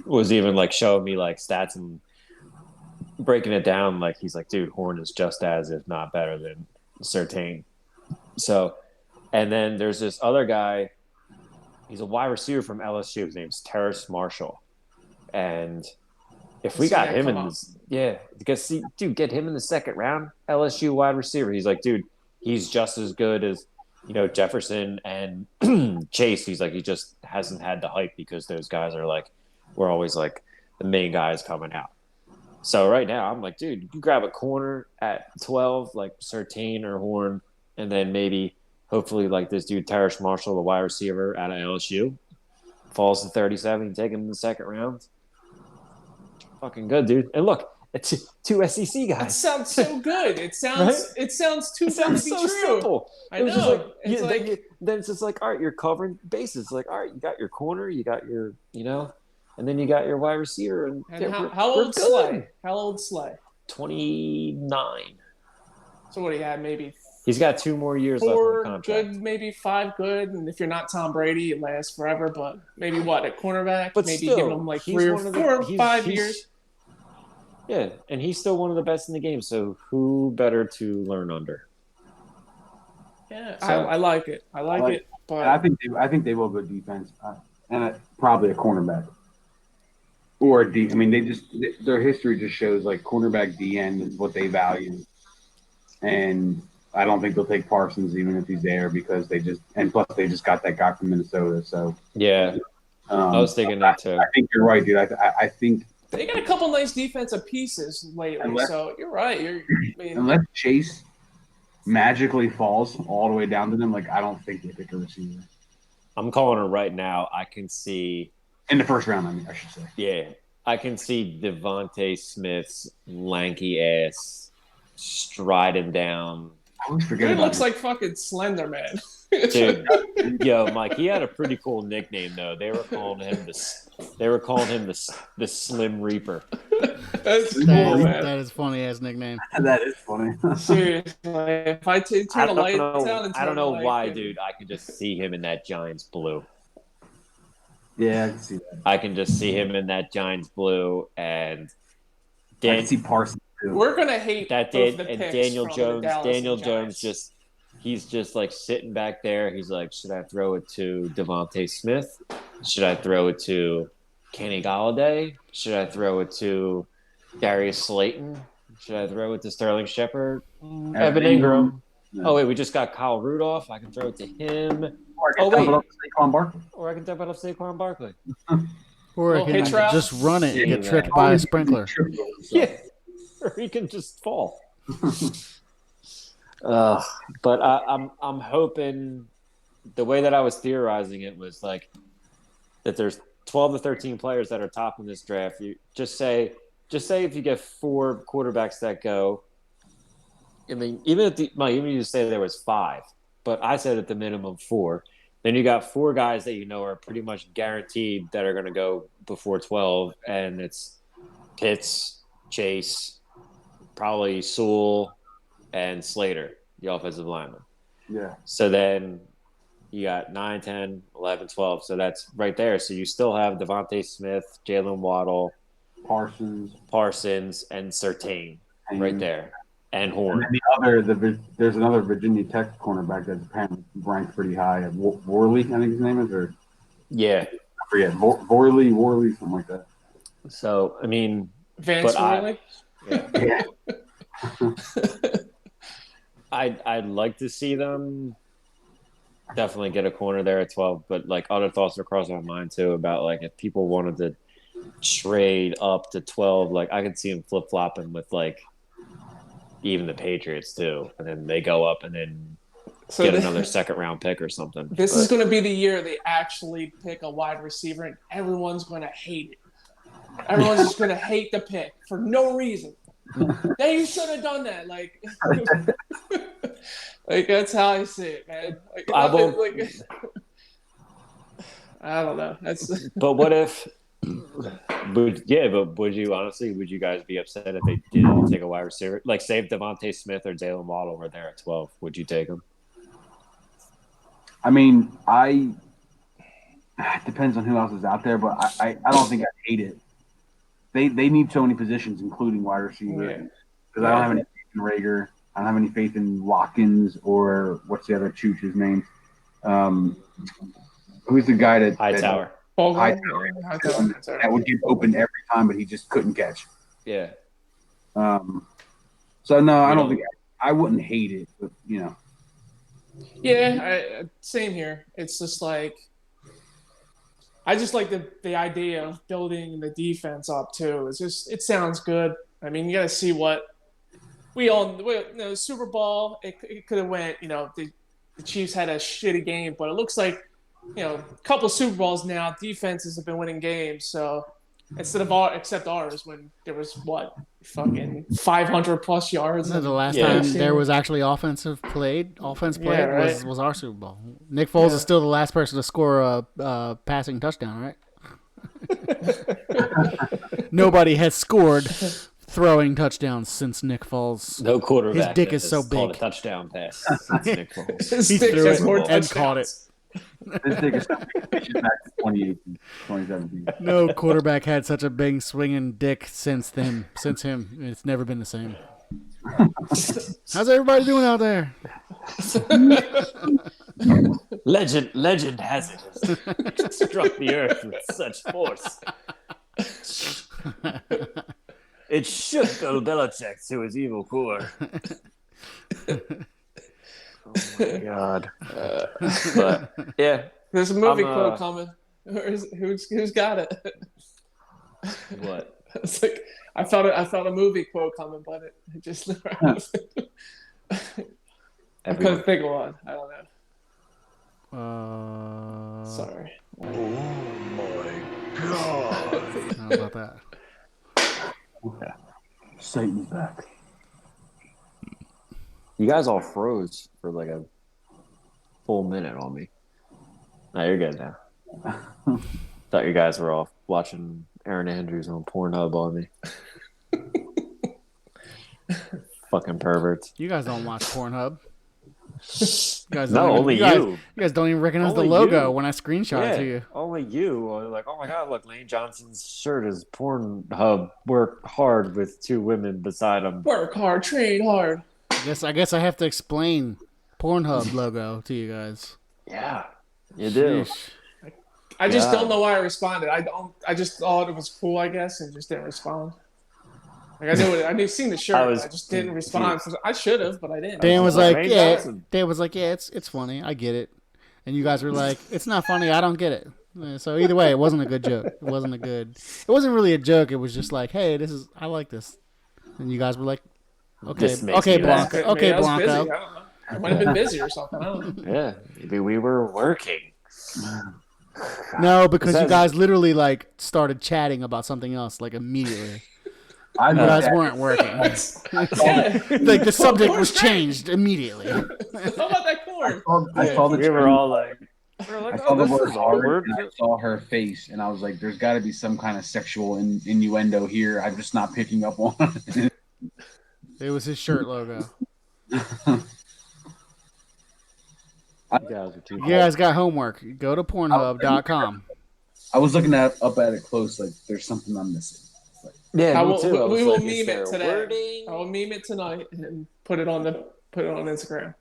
Was even like showing me like stats and breaking it down. Like he's like, dude, Horn is just as, if not better than Surtain. So, and then there's this other guy. He's a wide receiver from LSU. His name's Terrace Marshall. And if we got him get him in the second round, LSU wide receiver. He's like, dude, he's just as good as Jefferson and Chase. He's like, he just hasn't had the hype because those guys are like, we're always like the main guys coming out. So right now I'm like, dude, you grab a corner at 12, like Surtain or Horn, and then maybe hopefully like this dude Terrace Marshall, the wide receiver out of LSU, falls to 37, you take him in the second round. Fucking good, dude. And look, it's two SEC guys. That sounds so good. It sounds right? It sounds too good to be so true. Simple. I know. Then it's just like, all right, you're covering bases. Like, all right, you got your corner, you got your, and then you got your wide receiver. And how old Slay? How old Slay? 29. So what do you have? Maybe he's got 2 more years left on the contract. Good, maybe 5 good. And if you're not Tom Brady, it lasts forever. But maybe what, at cornerback? But maybe still, giving him like 4 or 5 years. Yeah, and he's still one of the best in the game. So who better to learn under? Yeah, so, I like it. I like it. But I think they will go defense and probably a cornerback or a D. I mean, their history just shows like cornerback DN is what they value, and I don't think they'll take Parsons even if he's there because they just got that guy from Minnesota. So yeah, I was thinking that too. I think you're right, dude. I think they got a couple nice defensive pieces lately. So you're right. Unless Chase magically falls all the way down to them, like I don't think they pick a receiver. I'm calling it right now. I can see in the first round. I should say. Yeah, I can see Devontae Smith's lanky ass striding down always forget Dude about looks it. like fucking Slender Man. Dude, yo, Mike, he had a pretty cool nickname though. They were calling him the Slim Reaper. That's cool, man. That is funny ass nickname. That is funny. Seriously, if I turn the lights down and I don't know turn, why, like, dude. I can just see him in that Giants blue. Yeah, I can see that. I can just see him in that Giants blue, and I can see Parsons too. we're gonna hate that both did, the and picks Daniel from Jones. the Dallas Daniel and Jones Giants. he's just like sitting back there. He's like, should I throw it to Devontae Smith? Should I throw it to Kenny Galladay? Should I throw it to Darius Slayton? Should I throw it to Sterling Shepard? Evan Ingram. Yeah. Oh wait, we just got Kyle Rudolph. I can throw it to him. Or I Oh, can wait. dump it off to Saquon Barkley. Or I can dump it off Saquon Barkley. Or Little he can hitch route. just run it and get Yeah. tricked by a sprinkler. Yeah. Or he can just fall. But I'm hoping the way that I was theorizing it was like that there's 12 to 13 players that are top in this draft. You just say if you get 4 quarterbacks that go. I mean, even you say there was 5, but I said at the minimum 4. Then you got 4 guys that you know are pretty much guaranteed that are going to go before 12, and it's Pitts, Chase, probably Sewell, and Slater, the offensive lineman. Yeah. So then you got 9, 10, 11, 12. So that's right there. So you still have Devontae Smith, Jalen Waddle, Parsons, and Surtain right there. And Horn. And then there's another Virginia Tech cornerback that's apparently ranked pretty high. Worley, I think his name is, or Yeah. I forget. Worley, something like that. So, I mean, Vance Worley. Yeah. I'd like to see them definitely get a corner there at 12, but like other thoughts are crossing my mind too about like if people wanted to trade up to 12, like I could see them flip flopping with like even the Patriots too, and then they go up and then get another second round pick or something. This is going to be the year they actually pick a wide receiver, and everyone's going to hate it. Everyone's just going to hate the pick for no reason. They should have done that. Like, like that's how I see it, man. Like, I won't- I don't know. That's But what if? Would you guys be upset if they didn't take a wide receiver? Like, say if Devontae Smith or Jalen Waddle were there at 12, would you take them? I mean, it depends on who else is out there, but I don't think I'd hate it. They need so many positions, including wide receiver. Because I don't have any faith in Rager. I don't have any faith in Watkins or what's the other Chooch's name? Who's the guy that Hightower. Hightower. That would get open every time, but he just couldn't catch. Yeah. So no, I don't think I wouldn't hate it, but you know. Yeah, same here. It's just like I just like the idea of building the defense up too. It sounds good. I mean, you got to see what Super Bowl. It could have went. The Chiefs had a shitty game, but it looks like a couple Super Bowls now. Defenses have been winning games, so instead of except ours when there was fucking 500 plus yards. The last time there was actually offense played right? was our Super Bowl. Nick Foles is still the last person to score a passing touchdown, right? Nobody has scored throwing touchdowns since Nick Foles. No quarterback. His dick is so big. A touchdown pass since Nick Foles. His He dick threw has it more and touchdowns. caught it. This thing is back to 2018, 2017. No quarterback had such a big swinging dick since him. It's never been the same. How's everybody doing out there? Legend has it. Struck the earth with such force. It shook Bill Belichick to his evil core. Oh my god! But yeah, There's a movie quote coming. Who's got it? What? It's like I thought a movie quote coming, but it just I couldn't think of one. I don't know. Sorry. Oh my god. How about that? Satan's back. You guys all froze for like a full minute on me. No, you're good now. Thought you guys were all watching Aaron Andrews on Pornhub on me. Fucking perverts. You guys don't watch Pornhub. Only you. You guys don't even recognize the logo when I screenshot it to you. Only you. Like, oh my God, look, Lane Johnson's shirt is Pornhub. Work hard with two women beside him. Work hard, train hard. I guess I have to explain Pornhub logo to you guys. Yeah, you do. Sheesh. I just don't know why I responded. I just thought it was cool, I guess, and just didn't respond. Like I knew seen the shirt. I just didn't respond. I should have, but I didn't. Dan was like, it's funny. I get it. And you guys were like, it's not funny. I don't get it. So either way, it wasn't a good joke. It wasn't really a joke. It was just like, hey, I like this. And you guys were like, okay, Blanco. Okay, Blanco. I might have been busy or something. I don't know. Yeah, maybe we were working. No, because you guys literally like started chatting about something else like immediately. You guys weren't working. Like the subject was changed immediately. How about that corn? I saw the we were all like, I saw the word hard, and I saw her face, and I was like, "There's got to be some kind of sexual innuendo here. I'm just not picking up on it." It was his shirt logo. You guys got homework. Go to Pornhub.com. I was looking up at it close. Like, there's something I'm missing. Yeah, we will meme it today. I will meme it tonight and put it on Instagram.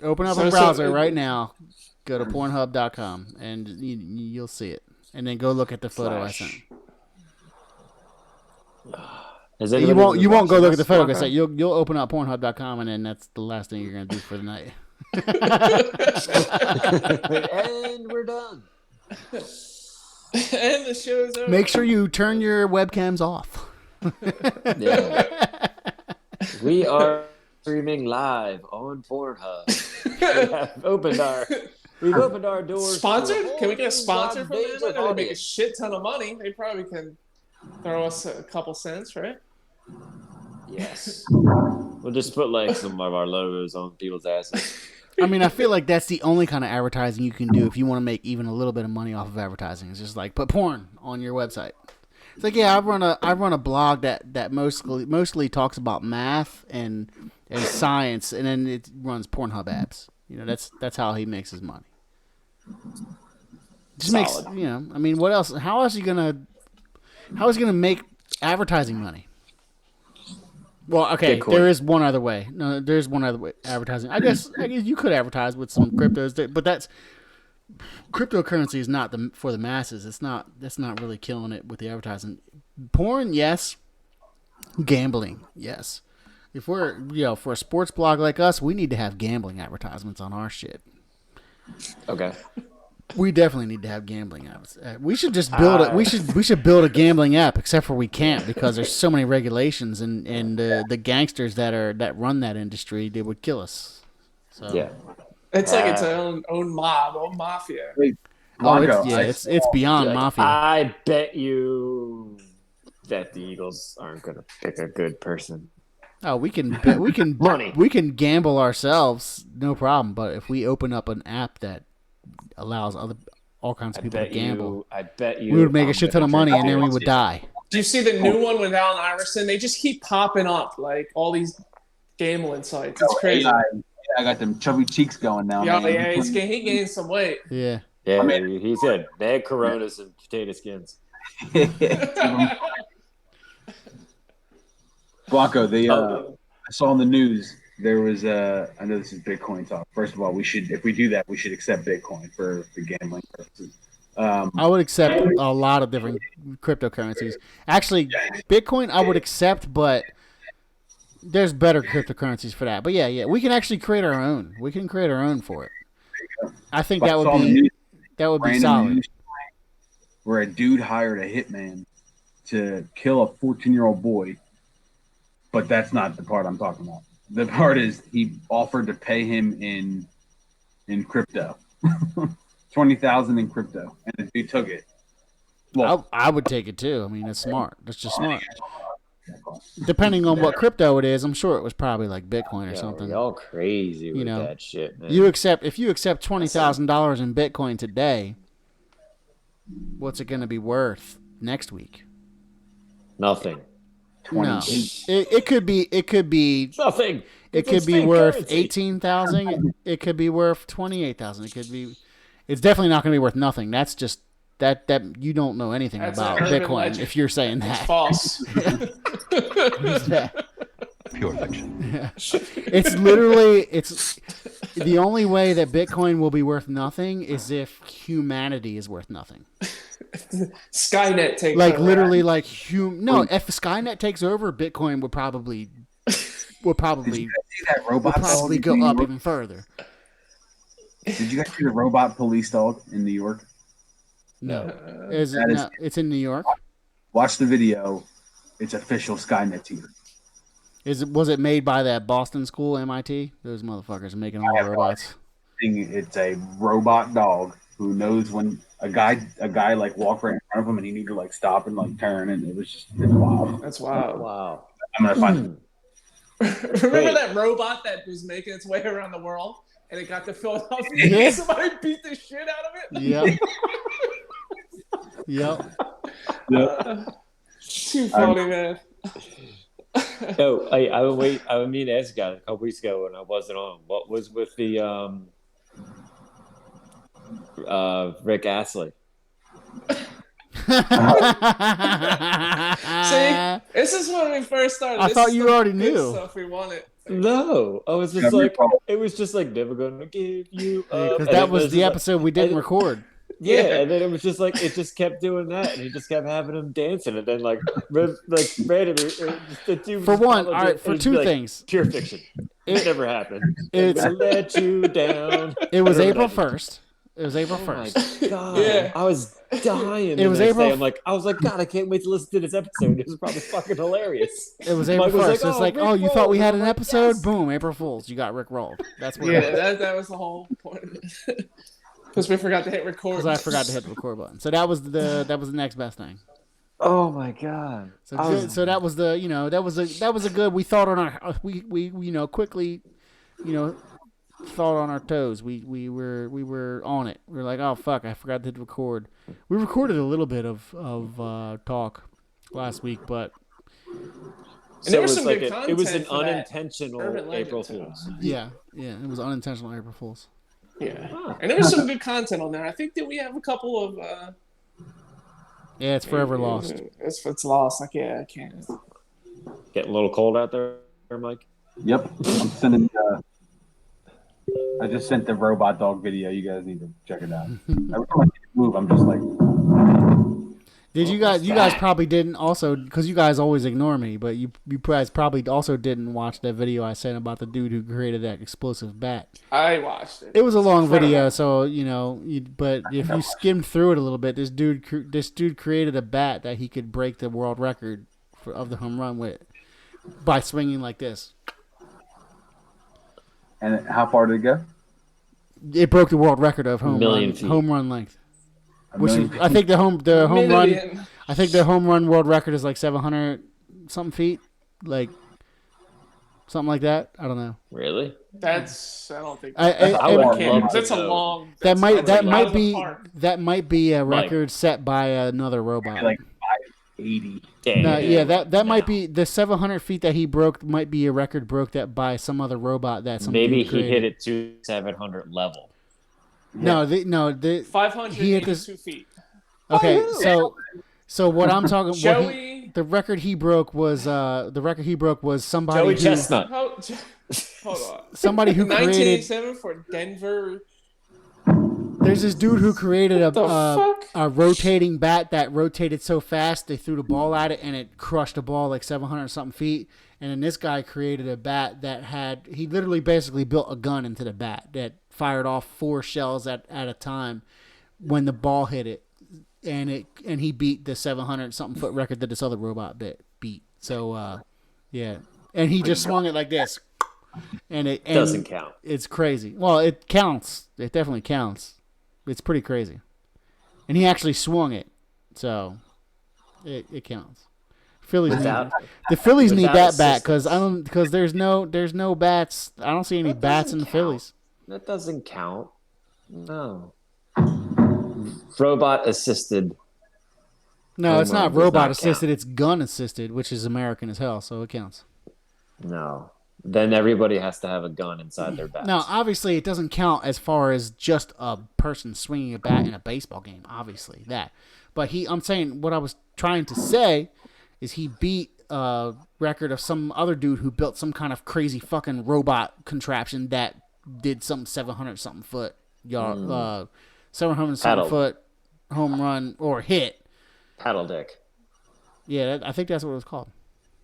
Open up a browser right now. Go to Pornhub.com and you'll see it. And then go look at the photo I sent. You won't go look at the photo because you'll open up Pornhub.com and then that's the last thing you're gonna do for the night. And we're done. And the show's over. Make sure you turn your webcams off. Yeah. We are streaming live on Pornhub. We've opened our doors. Sponsored? Can we get a sponsor from them? They make a shit ton of money. They probably can throw us a couple cents, right? Yes. We'll just put like some of our logos on people's asses. I mean, I feel like that's the only kind of advertising you can do if you want to make even a little bit of money off of advertising. It's just like put porn on your website. It's like, yeah, I run a blog that mostly talks about math and science, and then it runs Pornhub ads. You know, that's how he makes his money. Just makes, you know, I mean, what else? How is he gonna make advertising money? Well, okay, Bitcoin. there is one other way. No, there's one other way advertising. I guess you could advertise with some cryptos, but that's cryptocurrency is not for the masses. That's not really killing it with the advertising. Porn, yes. Gambling, yes. If we're for a sports blog like us, we need to have gambling advertisements on our shit. Okay. We definitely need to have gambling apps. We should just build it. We should build a gambling app. Except for we can't because there's so many regulations and the gangsters that run that industry, they would kill us. So yeah, it's like its own mob, own mafia. It's beyond mafia. I bet you that the Eagles aren't going to pick a good person. Oh, we can Money. We can gamble ourselves, no problem. But if we open up an app that allows all kinds of people to gamble, I bet you we would make a shit ton of money and then we would die. Do you see the new one with Allen Iverson? They just keep popping up like all these gambling sites. It's crazy. I got them chubby cheeks going now. Yeah, he gained some weight. Yeah. Yeah, he said bad Coronas and potato skins. Blanco, I saw in the news there was I know this is Bitcoin talk. First of all, if we do that, we should accept Bitcoin for gambling purposes. I would accept a lot of different cryptocurrencies. Actually, Bitcoin I would accept, but there's better cryptocurrencies for that. But yeah, we can actually create our own. We can create our own for it. I think that would be solid. Where a dude hired a hitman to kill a 14-year-old boy, but that's not the part I'm talking about. The part is he offered to pay him in crypto, 20,000 in crypto, and the dude took it. Well, I would take it too. I mean, it's smart. That's just smart. Depending on what crypto it is, I'm sure it was probably like Bitcoin or something. Y'all crazy with that shit, man. If you accept $20,000 in Bitcoin today, what's it going to be worth next week? Nothing. No, it could be nothing. It could be worth 18,000. It could be worth 28,000. It's definitely not going to be worth nothing. That's just that you don't know anything about Bitcoin legend. If you're saying that. It's false. Pure fiction. Yeah. It's literally the only way that Bitcoin will be worth nothing is if humanity is worth nothing. Skynet takes like over. Literally like if Skynet takes over, Bitcoin would probably Did you guys see that robot would probably dog go in New up York? even further. Did you guys see the robot police dog in New York? No. It's in New York. Watch the video. It's official. Skynet's here. Was it made by that Boston school, MIT? Those motherfuckers are making all the robots. It's a robot dog who knows when a guy like walked right in front of him and he needed to like stop and like turn, and it's wild. That's wild. Wow. I'm gonna find Remember that robot that was making its way around the world and it got to Philadelphia Yeah. and somebody beat the shit out of it? Yep. Yep. Too funny, man. No, I mean to ask you guys a couple weeks ago when I wasn't on. What was with the Rick Astley? See, this is when we first started. I This thought is you the already good knew. Stuff we wanted. No, I was just like, it was just like never gonna give you up. Because that was the episode we didn't record. Yeah, and then it was just like it just kept doing that, and he just kept having him dancing, and then like randomly, the two. For one, all right, for two things. Pure fiction. It never happened. It's I let you down. It was April 1st. It was April Oh 1st. my god! Yeah. I was dying. It was the next April- day. I was like, God, I can't wait to listen to this episode. This is probably fucking hilarious. It was April Mike was 1st. like, It's "Oh, like, Rick oh, you thought we rolled." had I'm an like, episode? yes. Boom, April Fools. You got Rick rolled. That's what Yeah, it was. that was the whole point of it. Because we forgot to hit record. Because I forgot to hit the record button. So that was the next best thing. Oh my god! So good. So that was that was a good. We thought on our we quickly thought on our toes. We were on it. We were like, oh fuck, I forgot to hit record. We recorded a little bit of talk last week, but And there was it's some like good it was content an for that unintentional Urban Legend April too. Fools. yeah, it was unintentional April Fools. Yeah, and there was some good content on there. I think that we have a couple of. Yeah, it's forever lost. It's lost. Like, yeah, I can't. Getting a little cold out there, Mike. Yep. I'm sending. I just sent the robot dog video. You guys need to check it out. Every time I move, I'm just like. Did you guys? You guys probably didn't also because you guys always ignore me. But you guys probably also didn't watch that video I sent about the dude who created that explosive bat. I watched it. It was a long video, so but if you skim through it a little bit, this dude created a bat that he could break the world record of the home run with by swinging like this. And how far did it go? It broke the world record of home run length. Which is, I think the home run. I think the home run world record is like 700 something feet, like something like that. I don't know. Really? That's I don't think. I would love to That's a know. long. That might be a Mike. record set by another robot. Like 580. No, yeah, that might be the 700 feet that he broke. Might be a record broke that by some other robot that some Maybe dude he created. hit it to 700 level. No, the 582 feet. Okay, so what I'm talking Joey. the record he broke was somebody Joey who, Chestnut. Hold on. somebody who created. 1987 for Denver. There's this dude who created The fuck? a rotating bat that rotated so fast they threw the ball at it and it crushed the ball like 700 something feet. And then this guy created a bat that he literally basically built a gun into the bat that fired off 4 shells at a time when the ball hit it. And he beat the 700 something foot record that this other robot beat. So yeah. And he just swung it like this. And it Doesn't count. It's crazy. Well, it counts. It definitely counts. It's pretty crazy. And he actually swung it. So it counts. Phillies Without- the Phillies need without that bat assistance. because there's no bats. I don't see any That bats doesn't in the count. Phillies. That doesn't count. No. Robot assisted. No, Home it's run not does robot not assisted. count. It's gun assisted, which is American as hell, so it counts. No. Then everybody has to have a gun inside their bats. Now, obviously, it doesn't count as far as just a person swinging a bat in a baseball game. Obviously, that. But I'm saying what I was trying to say is he beat a record of some other dude who built some kind of crazy fucking robot contraption that did some 700 something foot 700 something foot home run or hit. Paddle dick. Yeah, I think that's what it was called.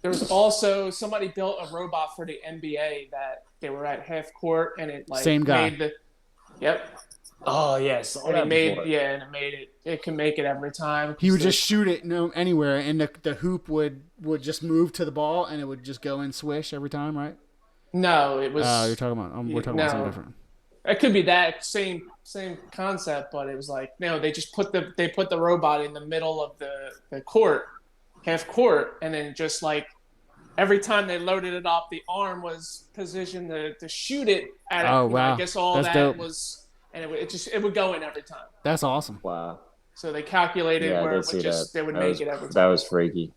There was also somebody built a robot for the NBA that they were at half court and it like Same guy. made the. Yep. Oh yes, And it made and it made it. It can make it every time. He would just shoot it anywhere, and the hoop would just move to the ball, and it would just go and swish every time, right? No, it was. You're talking about. We're talking about something different. It could be that same concept, but it was like they just put the robot in the middle of the court, half court, and then just like every time they loaded it up, the arm was positioned to shoot it at. Oh wow! I guess all That's that dope. was, and it would go in every time. That's awesome. Wow. So they calculated Yeah, I where did it see would just that. they would That make was- it every time. That was freaky.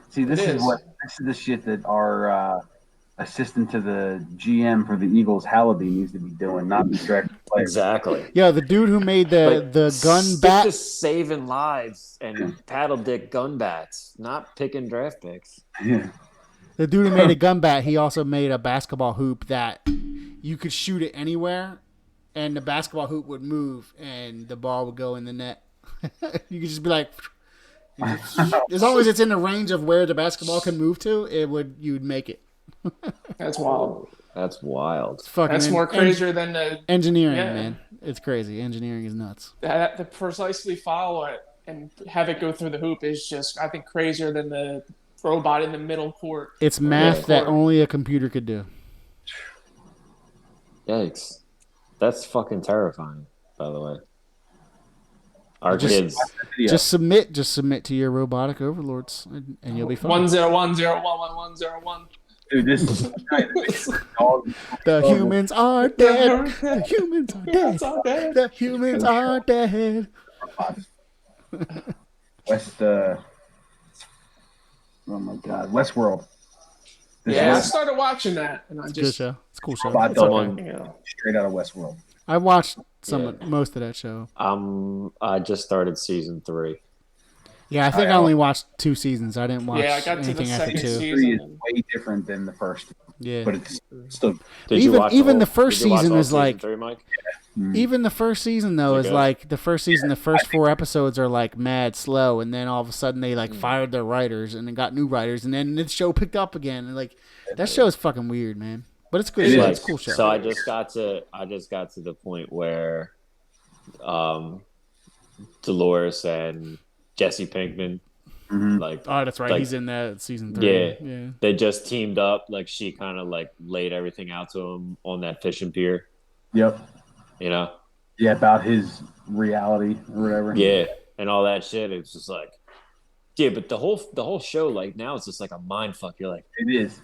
See, this It is is. the shit that our assistant to the GM for the Eagles, Hallaby, needs to be doing, not distracting players. Exactly. Yeah, the dude who made the gun Stick bat. to saving lives and paddle dick gun bats, not picking draft picks. Yeah. The dude who made a gun bat, he also made a basketball hoop that you could shoot it anywhere, and the basketball hoop would move, and the ball would go in the net. You could just be like, as long as it's in the range of where the basketball can move to, you'd make it. That's wild. That's wild. It's fucking That's more crazier than the engineering, Yeah. man. It's crazy. Engineering is nuts. to precisely follow it and have it go through the hoop is just I think crazier than the robot in the middle court. It's math Yeah. that only a computer could do. Yikes. That's fucking terrifying, by the way. Our Just- kids. Yeah. Just submit to your robotic overlords, and you'll be fine. 101011101. Dude, this is dog. The humans are dead. The The humans are dead. The humans are dead. Oh my God, Westworld. This Yeah, I is started watching that, and I It's a good just show. It's a cool show. Robot It's dog. okay. you know, straight out of Westworld. I watched Yeah. most of that show. I just started season 3. Yeah, I think I I- only watched 2 seasons. I didn't watch yeah, I got to the anything after second 2. season. Three is way different than the first, Yeah. but it's still Did you Even- watch even whole- the first did you watch season all is season like- 3, Mike? Even the first season though Is it is good? like the first season. The first 4 episodes are like mad slow, and then all of a sudden they like fired their writers and then got new writers, and then the show picked up again. And like that show is fucking weird, man. But it's good. It Show. is. It's a cool show. So I just got to the point where Dolores and Jesse Pinkman like Oh, that's right. like- He's in that season 3. Yeah. they just teamed up. Like she kind of like laid everything out to him on that fishing pier, yep, you know? yeah, about his reality or whatever. Yeah, and all that shit. It's just like, yeah, but the whole show, like now it's just like a mind fuck. You're like, it is.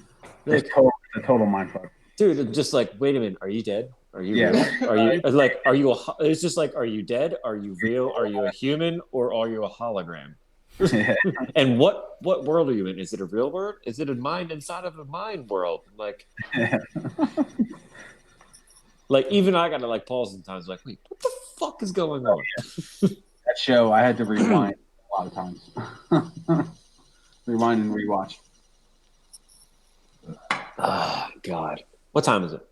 Like- It's a total mindfuck. dude, it's just like, wait a minute, are you dead? Are you Yeah. real? Are you like, are you? It's just like, are you dead? Are you real? Are you a human or are you a hologram? Yeah. And what world are you in? Is it a real world? Is it a mind inside of a mind world? Like, like even I gotta like pause sometimes. Like, wait, what the fuck is going on? That show, I had to rewind a lot of times. Rewind and rewatch. Ah, God, what time is it?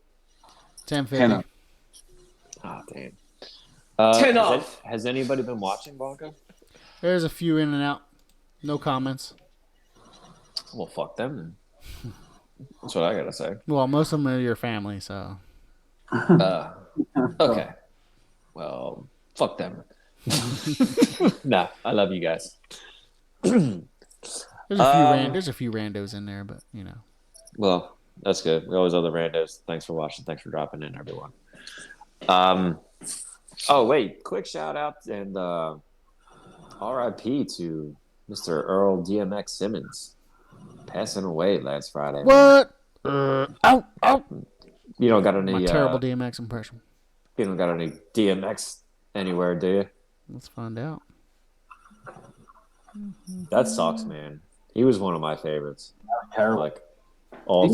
10:50. 10 up. Ah, damn. 10 up. Has anybody been watching Blanco? There's a few in and out. No comments. Well, fuck them then. That's what I gotta say. Well, most of them are your family, so Okay. Well, fuck them. Nah, I love you guys. there's a few randos in there, but you know. Well, that's good. We always love the randos. Thanks for watching. Thanks for dropping in, everyone. Oh, wait. Quick shout out and RIP to Mr. Earl DMX Simmons passing away last Friday. What? Ow! You don't got any My terrible DMX impression. You don't got any DMX anywhere, do you? Let's find out. That sucks, man. He was one of my favorites. Terrible. Like all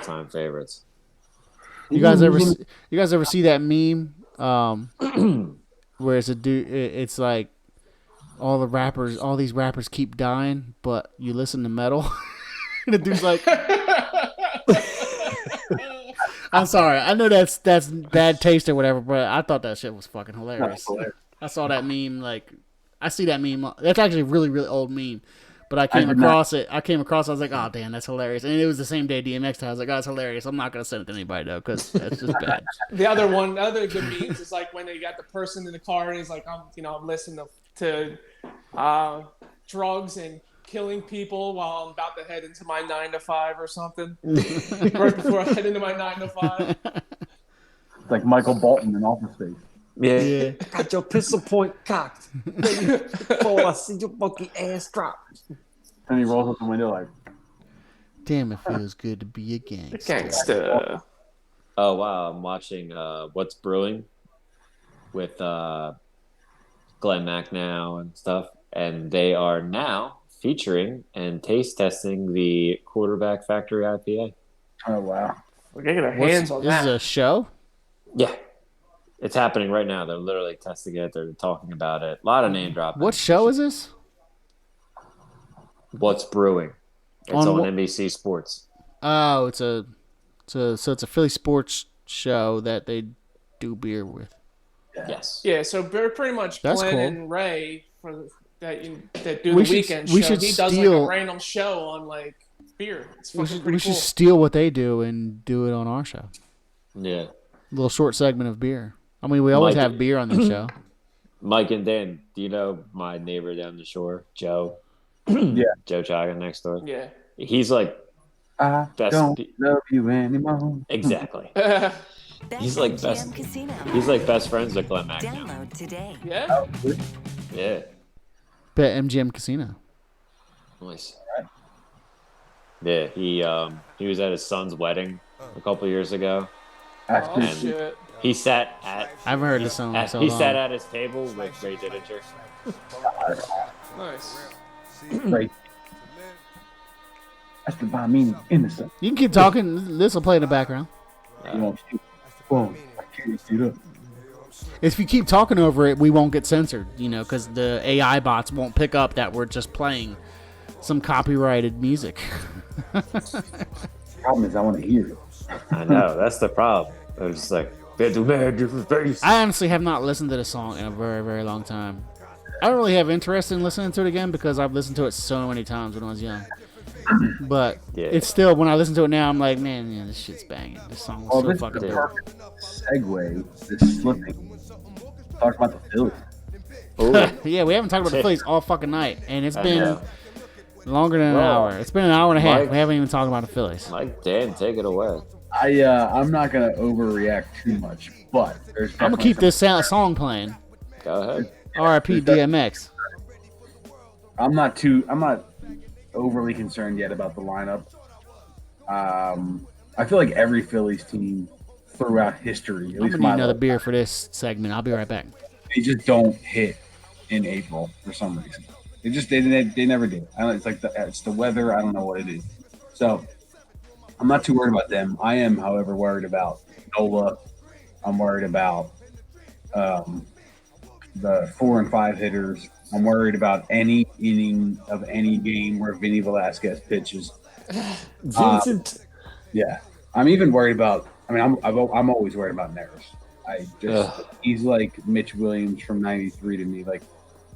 time favorites. You guys ever see that meme? Where it's a dude. It's like all these rappers keep dying, but you listen to metal. And the dude's like, I'm sorry. I know that's bad taste or whatever, but I thought that shit was fucking hilarious. I saw that meme. Like, I see that meme. That's actually a really, really old meme. But I came across it. I was like, oh, damn, that's hilarious. And it was the same day DMX died. I was like, oh, that's hilarious. I'm not going to send it to anybody, though, because that's just bad. The other good memes is like when they got the person in the car and he's like, I'm listening to drugs and killing people while I'm about to head into my 9 to 5 or something. Right before I head into my 9 to 5. It's like Michael Bolton in Office Space. Yeah. Got your pistol point cocked. Before I see your monkey ass drop. And he rolls up the window like, damn, it feels good to be a gangster. Oh, wow. I'm watching What's Brewing with Glenn Mack now and stuff. And they are now featuring and taste testing the Quarterback Factory IPA. oh, wow. We're getting our hands on This that. is a show? Yeah. It's happening right now. They're literally testing it. They're talking about it. A lot of name dropping. What show is this? What's Brewing? It's on NBC Sports. Oh, it's a Philly sports show that they do beer with. Yes. Yeah, so they're pretty much That's Glenn cool. and Ray that do We the should- weekend we show. should He does steal- like a random show on like beer. It's fucking pretty We should cool. steal what they do and do it on our show. Yeah. A little short segment of beer. I mean, we always Mike- have beer on this show. Mike and Dan, do you know my neighbor down the shore, Joe? Yeah. Joe Chaga next door. Yeah. He's like I best. don't love you anymore. Exactly. He's like best. Casino. He's like best friends with Glenn Mack now. Download today. Yeah. Yeah. Bet MGM Casino. Nice. Yeah. He was at his son's wedding a couple years ago. Oh Actually, shit. He sat at. I haven't heard this song in so He long. sat at his table with Ray Didinger. Nice. right. That's the by meaning innocent. You can keep talking. This will play in the background. You won't shoot. Boom. I can't shoot up. If you keep talking over it, we won't get censored, because the AI bots won't pick up that we're just playing some copyrighted music. Problem is, I want to hear it. I know. That's the problem. I was just like, I honestly have not listened to the song in a very, very long time. I don't really have interest in listening to it again because I've listened to it so many times when I was young. But it's still, when I listen to it now, I'm like, man, this shit's banging. This song was so This fucking is the dope. perfect segue. This slipping. Talk about the Phillies. Yeah, we haven't talked about the Phillies all fucking night, and it's I been know. longer than an hour. It's been an hour and a half. Mike- We haven't even talked about the Phillies. Mike, Dan, take it away. I'm not gonna overreact too much, but there's. I'm gonna keep this song playing. Go ahead. R.I.P. DMX. I'm not overly concerned yet about the lineup. I feel like every Phillies team throughout history, at I'm least gonna my need another life, beer for this segment. I'll be right back. they just don't hit in April for some reason. They never do. I don't, it's the weather. I don't know what it is. So I'm not too worried about them. I am, however, worried about Nola. I'm worried about the 4 and 5 hitters. I'm worried about any inning of any game where Vinny Velasquez pitches. Vincent. Yeah, I'm even worried about. I mean, I'm always worried about Neris. He's like Mitch Williams from '93 to me. Like,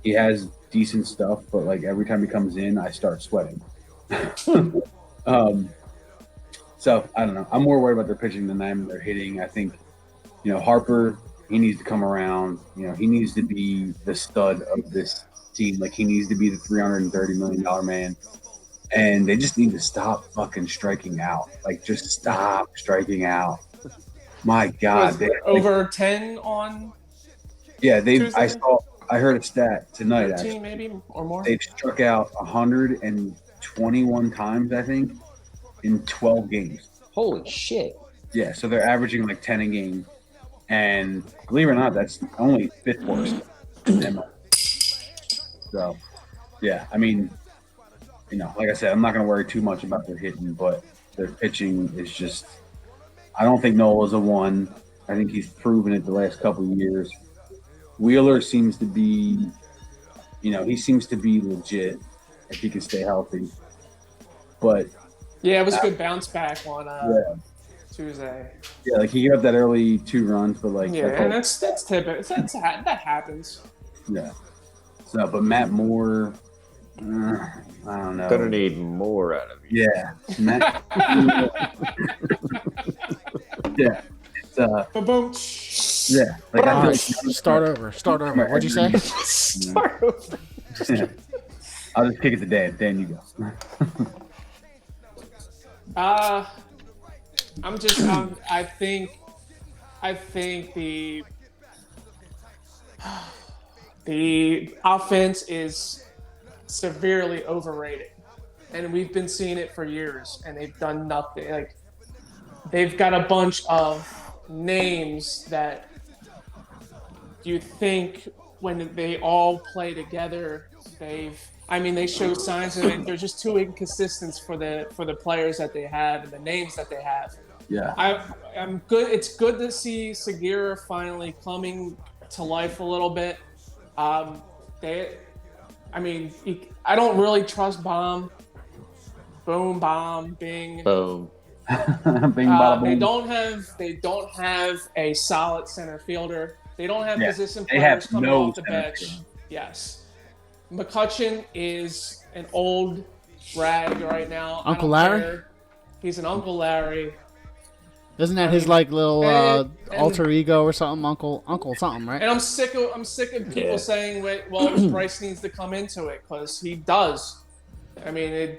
he has decent stuff, but like every time he comes in, I start sweating. So I don't know. I'm more worried about their pitching than their hitting. I think, Harper, he needs to come around. He needs to be the stud of this team. Like, he needs to be the $330 million man. And they just need to stop fucking striking out. Like, just stop striking out. My God. Was over 10 on. Yeah, Tuesday? I I heard a stat tonight. 13 Actually, maybe or more. they've struck out 121 times, I think, in 12 games. Holy shit. Yeah, so they're averaging like 10 a game, and believe it or not, that's only fifth worst in MLB. So, yeah, I mean, like I said, I'm not going to worry too much about their hitting, but their pitching is just. I don't think Nola's a one. I think he's proven it the last couple of years. Wheeler seems to be, he seems to be legit if he can stay healthy. But Yeah, it was a good bounce back on Tuesday. yeah, like he gave up that early 2 runs, but like and that's typical. That happens. yeah. So, but Matt Moore, I don't know. Gonna need more out of you. Yeah, Matt. yeah, it's Ba-boom. yeah. Like I feel like Start over. What'd you say? Start over. yeah. I'll just kick it to Dan. Dan, you go. I think the offense is severely overrated, and we've been seeing it for years, and they've done nothing. Like, they've got a bunch of names that you think when they all play together, they show signs of it. They're just too inconsistent for the players that they have and the names that they have. Yeah. I'm good. It's good to see Segura finally coming to life a little bit. I don't really trust Bomb. Boom, bomb, bing. Boom. Bing, bada, boom. They don't have a solid center fielder. They don't have position they players have coming no off the center bench. fielder. Yes. McCutcheon is an old rag right now. Uncle Larry? Care. He's an Uncle Larry. Isn't that his like little and- alter ego or something? Uncle something, right? And I'm sick of people saying, well, Bryce needs to come into it, because he does. I mean,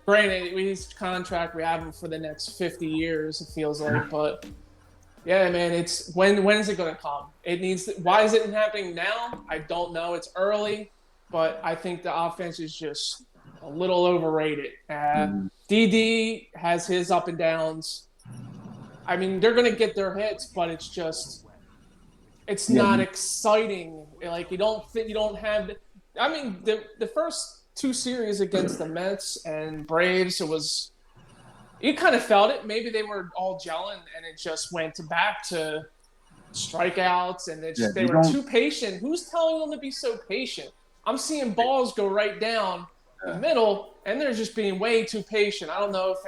granted, his contract, we have him for the next 50 years, it feels like, but yeah, man, it's when is it going to come? Why is it happening now? I don't know. It's early, but I think the offense is just a little overrated. DD has his up and downs. I mean, they're going to get their hits, but it's not exciting. Like, you don't have. I mean, the first 2 series against the Mets and Braves, you kind of felt it. Maybe they were all gelling, and it just went back to strikeouts, and they were too patient. Who's telling them to be so patient? I'm seeing balls go right down the middle, and they're just being way too patient. I don't know if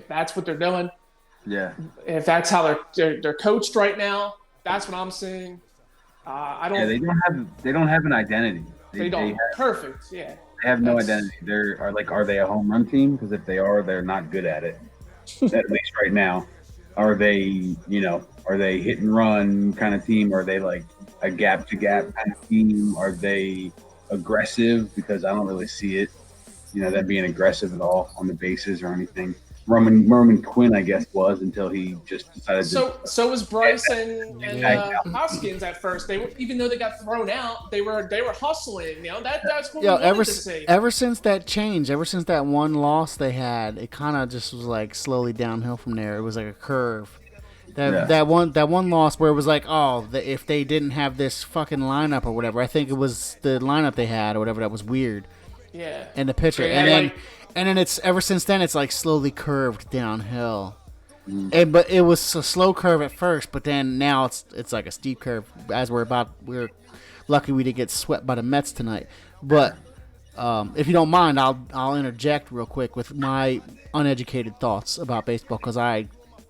that's what they're doing. Yeah. If that's how they're coached right now, that's what I'm seeing. They don't have an identity. They don't. Perfect. Yeah. They have no identity. Are they a home run team? Because if they are, they're not good at it. At least right now. Are they hit and run kind of team? Are they like a gap to gap kind of team? Are they aggressive? Because I don't really see it. Them being aggressive at all on the bases or anything. Roman Quinn, I guess, was until he just decided to. So was Bryce and Hoskins at first. Even though they got thrown out, they were hustling. That's what we wanted to see. Ever since that change, ever since that one loss they had, it kind of just was like slowly downhill from there. It was like a curve. That one loss where it was like, if they didn't have this fucking lineup or whatever, I think it was the lineup they had or whatever that was weird. Yeah. And the pitcher, and then it's ever since then it's like slowly curved downhill. But it was a slow curve at first, but then now it's like a steep curve. As we're lucky we didn't get swept by the Mets tonight. But if you don't mind, I'll interject real quick with my uneducated thoughts about baseball, because I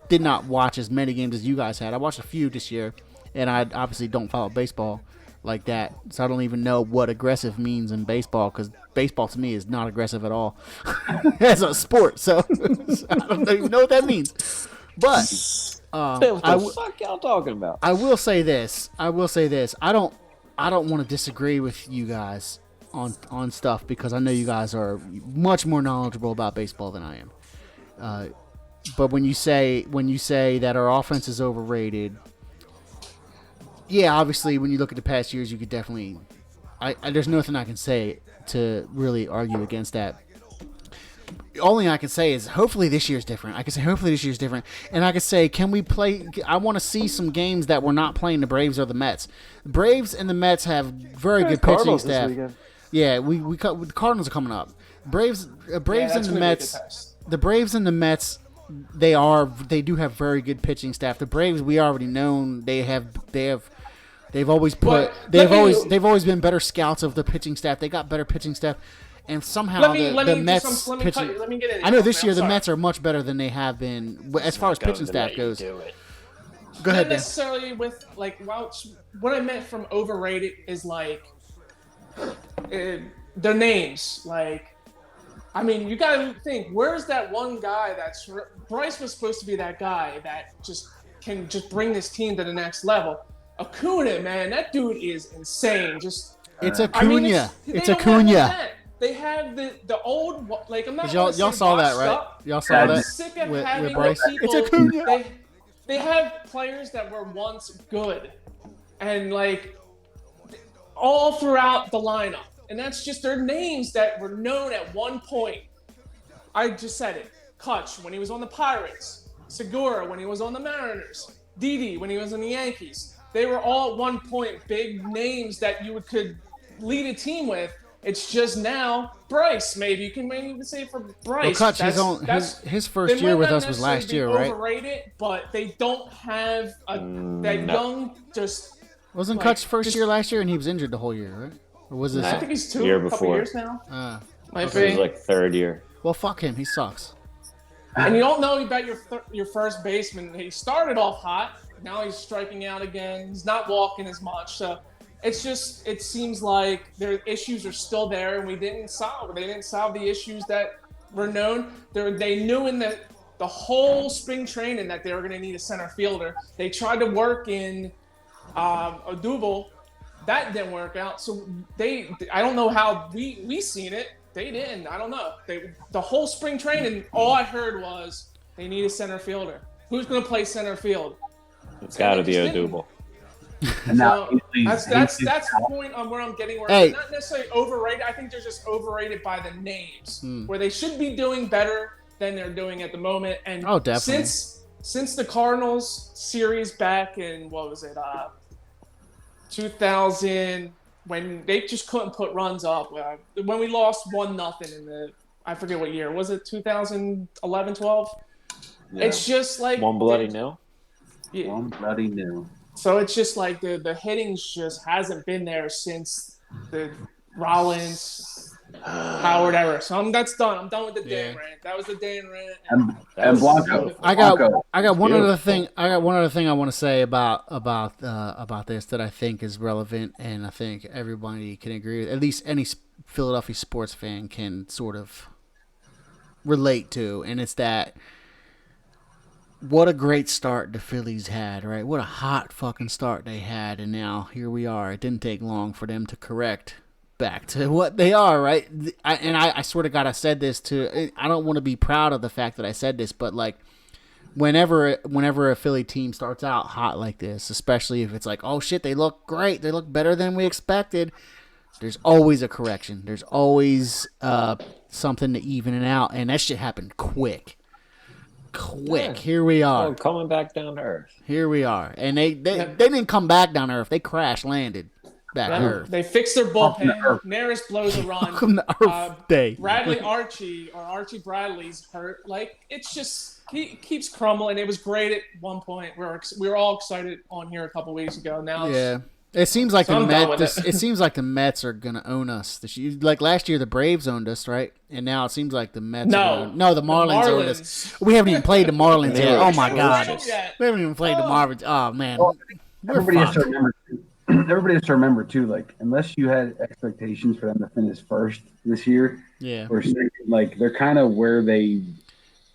did not watch as many games as you guys had. I watched a few this year, and I obviously don't follow baseball like that, so I don't even know what aggressive means in baseball, because baseball to me is not aggressive at all as a sport. So I don't even know what that means. But what the fuck y'all talking about? I will say this. I don't want to disagree with you guys on stuff, because I know you guys are much more knowledgeable about baseball than I am. But when you say that our offense is overrated, yeah, obviously, when you look at the past years, you could definitely. There's nothing I can say to really argue against that. The only thing I can say is hopefully this year's different. I can say hopefully this year's different, and I can say can we play? I want to see some games that we're not playing the Braves or the Mets. The Braves and the Mets have very good pitching Cardinals this staff. weekend. Yeah, the Cardinals are coming up. Braves and that's the gonna be Mets. the test. The Braves and the Mets. They do have very good pitching staff. The Braves we already known they've always put But they've always been better scouts of the pitching staff. They got better pitching staff, and somehow the Mets pitching. Let me get in. I know this year the Sorry. Mets are much better than they have been as far as pitching staff goes. Do it. Go ahead, Not Dan. necessarily with what I meant from overrated is their names. I mean, you gotta think. Where's that one guy Bryce was supposed to be that guy that can bring this team to the next level. Acuna, man, that dude is insane. It's Acuna. They It's don't have Acuna. that. They have the old I'm not. Y'all saw that, right? Up. Y'all saw I'm that sick of with having Bryce. the people. It's Acuna. They have players that were once good, and all throughout the lineup, and that's just their names that were known at one point. I just said it. Kutch when he was on the Pirates, Segura when he was on the Mariners, Didi when he was on the Yankees. They were all at one point big names that you could lead a team with. It's just now Bryce. Maybe you can even say for Bryce. Well, Kutch, his first they year might with not us was last necessarily year, be right? Overrated, but they don't have young. Wasn't Kutch's first year last year, and he was injured the whole year, right? Or was this? I think he's Year a couple before. years now. Might It was be. like third year. Well, fuck him. He sucks. And you don't know about your first baseman. He started off hot. Now he's striking out again. He's not walking as much. So it seems like their issues are still there, and they didn't solve the issues that were known. They knew in the whole spring training that they were going to need a center fielder. They tried to work in a double. That didn't work out. So I don't know how we seen it. They didn't. I don't know. The whole spring training, all I heard was they need a center fielder. Who's going to play center field? It's got to be a double. And now So he's that's the point on where I'm getting. Where Hey. they're not necessarily overrated. I think they're just overrated by the names, where they should be doing better than they're doing at the moment. And Oh, definitely. since the Cardinals series back in 2000, when they just couldn't put runs up, when we lost 1-0 in I forget what year was it, 2011, 12. Yeah. It's just like One bloody nil. Yeah. One bloody nil. So it's just like the hitting just hasn't been there since the Rollins, Howard era. So that's done. I'm done with the Dan rant. That was the Dan rant. And Blanco. I got one Beautiful. other thing. I want to say about this that I think is relevant, and I think everybody can agree with. At least any Philadelphia sports fan can sort of relate to, and it's that. What a great start the Phillies had, right? What a hot fucking start they had, and now here we are. It didn't take long for them to correct back to what they are, right? I swear to God, I said this to. I don't want to be proud of the fact that I said this, but like, whenever a Philly team starts out hot like this, especially if it's like, oh shit, they look great, they look better than we expected. There's always a correction. There's always something to even it out, and that shit happened quick. Yeah. Here we are. Oh, coming back down to earth. Here we are. And they didn't come back down to earth. They crash landed back to earth. They fixed their bullpen. Neris blows a run. Welcome to Earth Day. Archie Bradley's hurt. Like, it's just he keeps crumbling. It was great at one point. We were all excited on here a couple weeks ago. Now It seems like I'm done with it. it seems like the Mets are gonna own us this year. Like last year, the Braves owned us, right? And now it seems like the Mets. No, the Marlins owned us. We haven't even played the Marlins They yet. were Oh my God, atrocious. we haven't even played the Marlins. Oh man, Well, we're everybody has to fucked. remember. Everybody has to remember too. Like, unless you had expectations for them to finish first this year, Yeah, or second, like they're kind of where they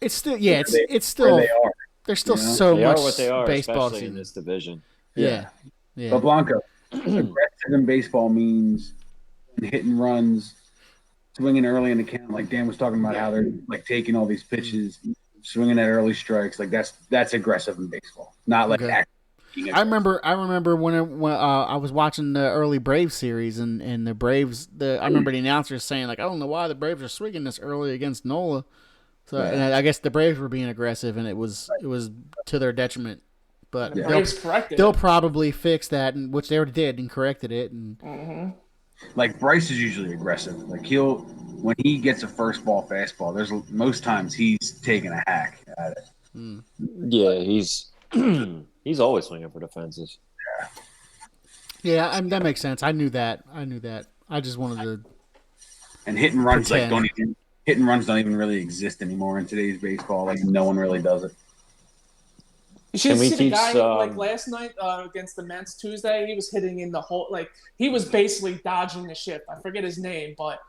it's still it's where still they are. there's still You know? so They much are what they are, baseball especially in season. this division. Yeah. But Blanco, aggressive in baseball means hitting runs, swinging early in the count. Like Dan was talking about how they're like taking all these pitches, swinging at early strikes. Like that's aggressive in baseball, not like Okay. act. I remember when I was watching the early Braves series and the Braves. I remember the announcers saying like, I don't know why the Braves are swinging this early against Nola. So and I guess the Braves were being aggressive and it was to their detriment. But they'll probably fix that, and which they already did and corrected it. And like Bryce is usually aggressive. Like when he gets a first ball fastball, there's most times he's taking a hack at it. Yeah, he's always swinging for the fences. Yeah, that makes sense. I knew that. I just wanted to. And hit and runs don't even really exist anymore in today's baseball. Like no one really does it. You should see the guy like last night against the Mets Tuesday. He was hitting in the hole, like he was basically dodging the ship. I forget his name, but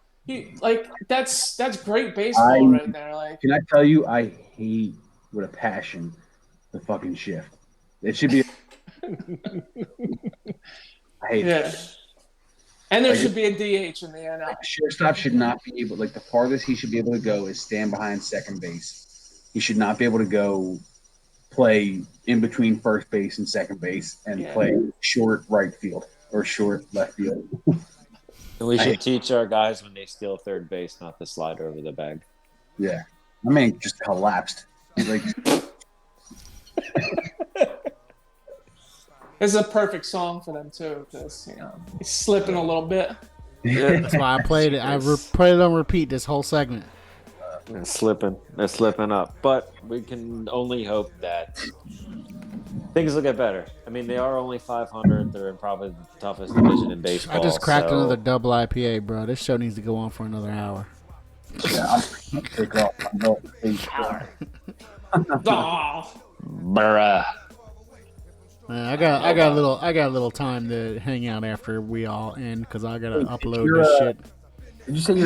that's great baseball right there. Like, can I tell you, I hate with a passion the fucking shift. It should be. I hate it. And there should be a DH in the NL. Shortstop should not be able. Like the farthest he should be able to go is stand behind second base. He should not be able to go play in between first base and second base and play short right field or short left field. And we should teach our guys when they steal third base not to slide over the bag. Yeah. My man just collapsed. He's like This is a perfect song for them too, because he's slipping a little bit. That's why I played it. I played it on repeat this whole segment. They're slipping up, but we can only hope that things will get better. I mean, they are only 500. They're in probably the toughest division in baseball. I just cracked another double IPA, bro. This show needs to go on for another hour. Yeah, I'm gonna take off. I'm going to hour. Bruh. Man, I got a little time to hang out after we all end because I gotta upload this shit. Did you say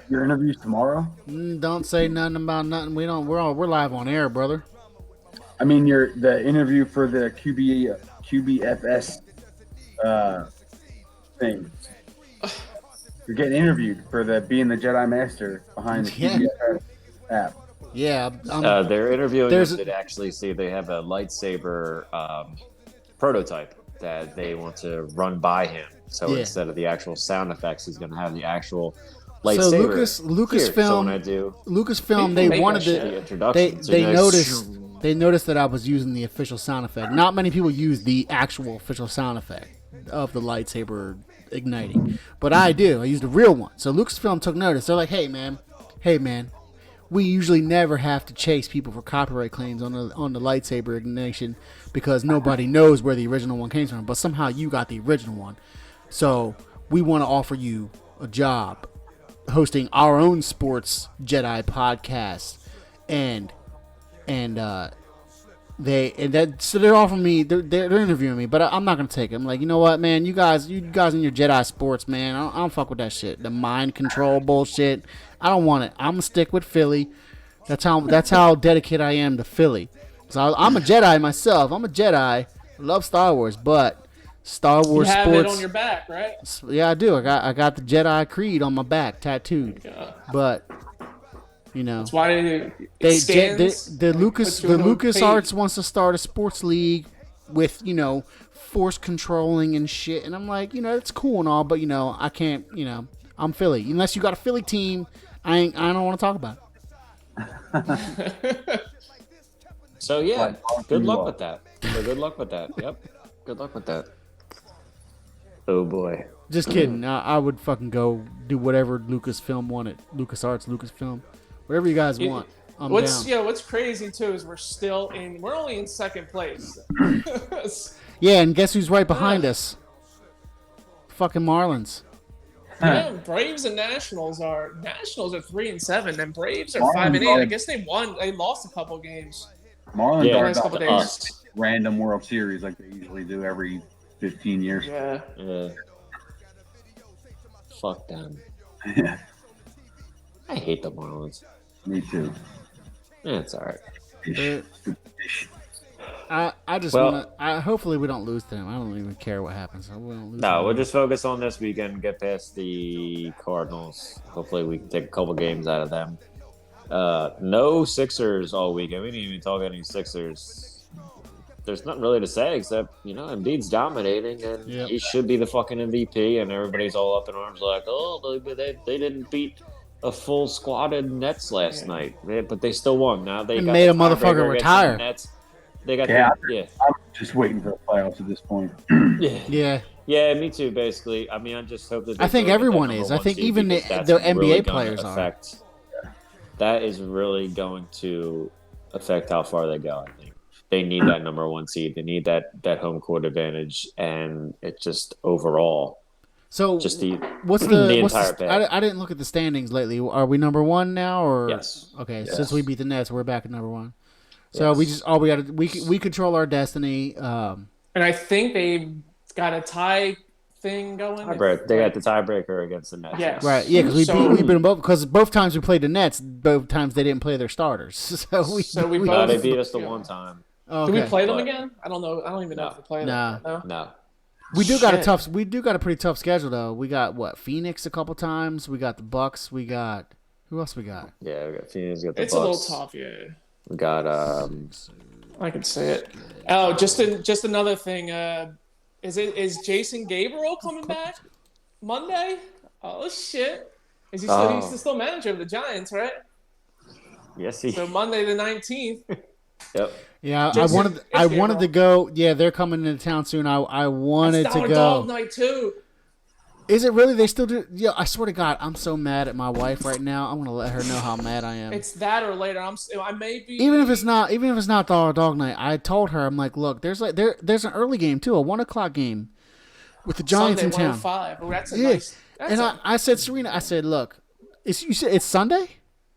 your interview's tomorrow? Don't say nothing about nothing. We're live on air, brother. I mean, the interview for the QBFS thing. You're getting interviewed for being the Jedi Master behind the QBFS app. Yeah, they're interviewing us to actually see they have a lightsaber prototype that they want to run by him. So instead of the actual sound effects, he's going to have the actual lightsaber. So Lucasfilm, they wanted they noticed that I was using the official sound effect. Not many people use the actual official sound effect of the lightsaber igniting, but I do. I used a real one. So Lucasfilm took notice. They're like, hey man, we usually never have to chase people for copyright claims on the lightsaber ignition because nobody knows where the original one came from, but somehow you got the original one. So we want to offer you a job hosting our own sports Jedi podcast, so they're offering me, they're interviewing me, but I'm not gonna take it. I'm like, you know what, man, you guys in your Jedi sports, man, I don't fuck with that shit, the mind control bullshit. I don't want it. I'm gonna stick with Philly. That's how dedicated I am to Philly. So I'm a Jedi myself. I'm a Jedi. I love Star Wars, but Star Wars you have sports. it on your back, right? Yeah, I do. I got the Jedi Creed on my back, tattooed. Yeah. But that's why the LucasArts wants to start a sports league with force controlling and shit, and I'm like, it's cool and all, but I can't. I'm Philly. Unless you got a Philly team, I don't want to talk about it. So yeah, good luck with that. Yep, good luck with that. Oh boy. Just kidding. I would fucking go do whatever Lucasfilm wanted. LucasArts, Lucasfilm, whatever you guys want. I'm down. Yeah, what's crazy too is we're only in second place. Yeah, and guess who's right behind us? Fucking Marlins. Yeah, Braves and Nationals are 3-7, and Braves are 5-8. I guess they won. They lost a couple games. Marlins are about to us random World Series like they usually do every 15 years. Yeah. Fuck them. Yeah. I hate the Marlins. Me too. Yeah, it's all right. I just want to. Hopefully, we don't lose to them. I don't even care what happens. We'll just focus on this weekend. Get past the Cardinals. Hopefully, we can take a couple games out of them. No Sixers all weekend. We didn't even talk any Sixers. there's nothing really to say except Embiid's dominating and he should be the fucking MVP, and everybody's all up in arms like, oh, they didn't beat a full squatted Nets last night, but they still won. Now they got made the a motherfucker tiebreaker against retire. the Nets. They got I'm just waiting for the playoffs at this point. Yeah, me too. Basically, I mean, I just hope that. I think everyone is. I think even the NBA players are. That is really going to affect how far they go. I think they need that number one seed. They need that home court advantage, and it just overall. So just what's the entire pack. I didn't look at the standings lately. Are we number one now, or yes? Okay, since we beat the Nets, we're back at number one. So we just we control our destiny. And I think they've got a tie thing going. They got the tiebreaker against the Nets. Yes. Right. Yeah, because we beat them both. Because both times we played the Nets, both times they didn't play their starters. So we both. They beat us the one time. Oh, okay. Do we play them again? I don't know. I don't even know if we play them. No. We do got a pretty tough schedule though. We got Phoenix a couple times. We got the Bucks. We got who else we got? Yeah, we got Phoenix. We got the It's Bucks. a little tough, yeah. We got I can say it. Oh, just another thing. Is Jason Gabriel coming back Monday? Oh shit! Is he still he's still manager of the Giants, right? Yes, So Monday the 19th. Yep. Yeah, I wanted to go. Yeah, they're coming into town soon. I wanted to go. Dog night too. Is it really? They still do? Yeah, I swear to God, I'm so mad at my wife right now. I'm gonna let her know how mad I am. It's that or later. I may be. Even if it's not dog night. I told her, I'm like, look, there's an early game too, a 1:00 game with the Giants Sunday, in town. 105. Oh, that's a nice. And I said, Serena, look, you said it's Sunday.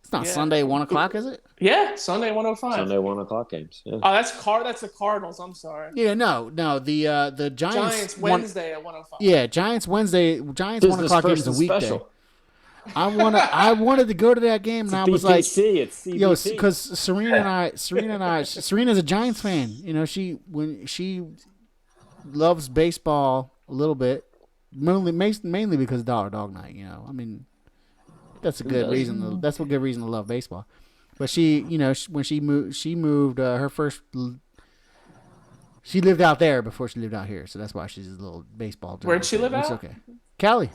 It's not Sunday 1:00, is it? Yeah, Sunday 105. Sunday 1:00 games. Yeah. Oh, that's the Cardinals. I'm sorry. Yeah, no, the Giants Wednesday at 105. Yeah, Giants Wednesday. Giants 1:00 game is a weekday. Special. I wanted to go to that game, and I was like, it's CBP. yo, because Serena's a Giants fan. She loves baseball a little bit, mainly because of Dog Night. I mean, that's a good reason. That's a good reason to love baseball. But when she moved her first. She lived out there before she lived out here, so that's why she's a little baseball. Where'd she live out? Okay, Cali,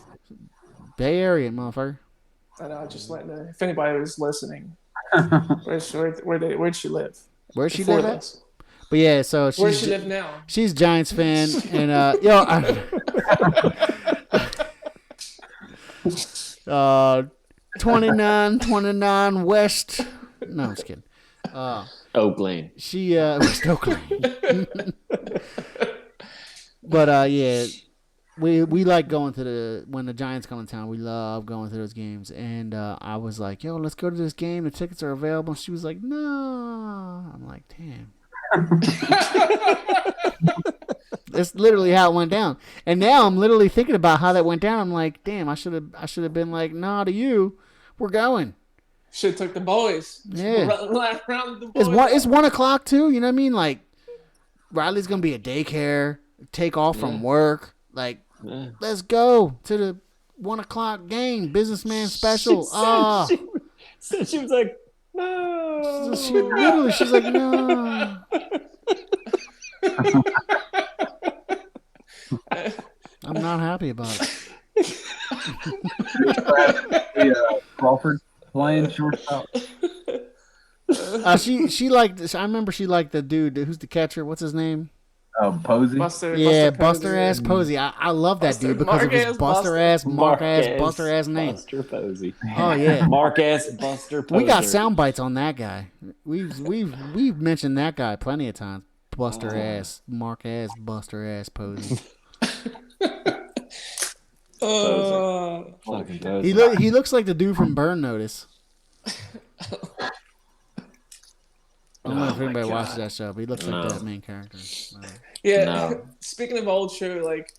Bay Area, motherfucker. I know. Just letting if anybody was listening, where'd she live? Where'd she live at? But yeah, so where she live now? She's a Giants fan, and 29 West. No, I'm just kidding. Oak Lane. She West Oak Lane. But yeah, we like going to when the Giants come to town. We love going to those games. And I was like, yo, let's go to this game. The tickets are available. She was like, no. I'm like, damn. That's literally how it went down. And now I'm literally thinking about how that went down. I'm like, damn, I should have been like, nah to you. We're going. Should have took the boys. Yeah. Round the boys. It's 1:00 too. You know what I mean? Like, Riley's gonna be at daycare, take off from work. Like, let's go to the 1:00 game, businessman special. She was like, no. She's like, no. I'm not happy about it. Crawford playing shortstop. She liked. I remember she liked the dude who's the catcher. What's his name? Posey. Buster ass Posey. I love that dude because of his Buster ass name. Buster Posey. Oh yeah, Mark ass Buster Posey. We got sound bites on that guy. We've mentioned that guy plenty of times. Buster ass, Mark ass, Buster ass Posey. He looks like the dude from Burn Notice. I don't know if anybody watches that show, but he looks like that main character. Yeah. No. Speaking of old show, like,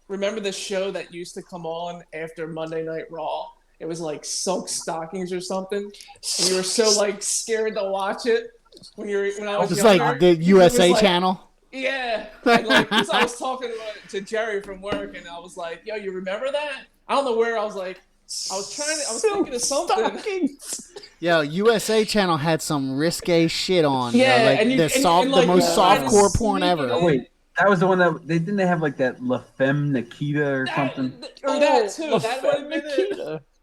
remember the show that used to come on after Monday Night Raw? It was like Silk Stockings or something, and you were so like scared to watch it when I was just younger. like the USA channel. Yeah, and like 'cause I was talking to Jerry from work, and I was like, "Yo, you remember that?" I don't know where I was like. I was thinking of something. Yo, USA Channel had some risque shit on. Yeah, like and the most softcore porn ever. Oh, wait, that was the one that they didn't they have like that La Femme Nikita or something. Or that too. That might have been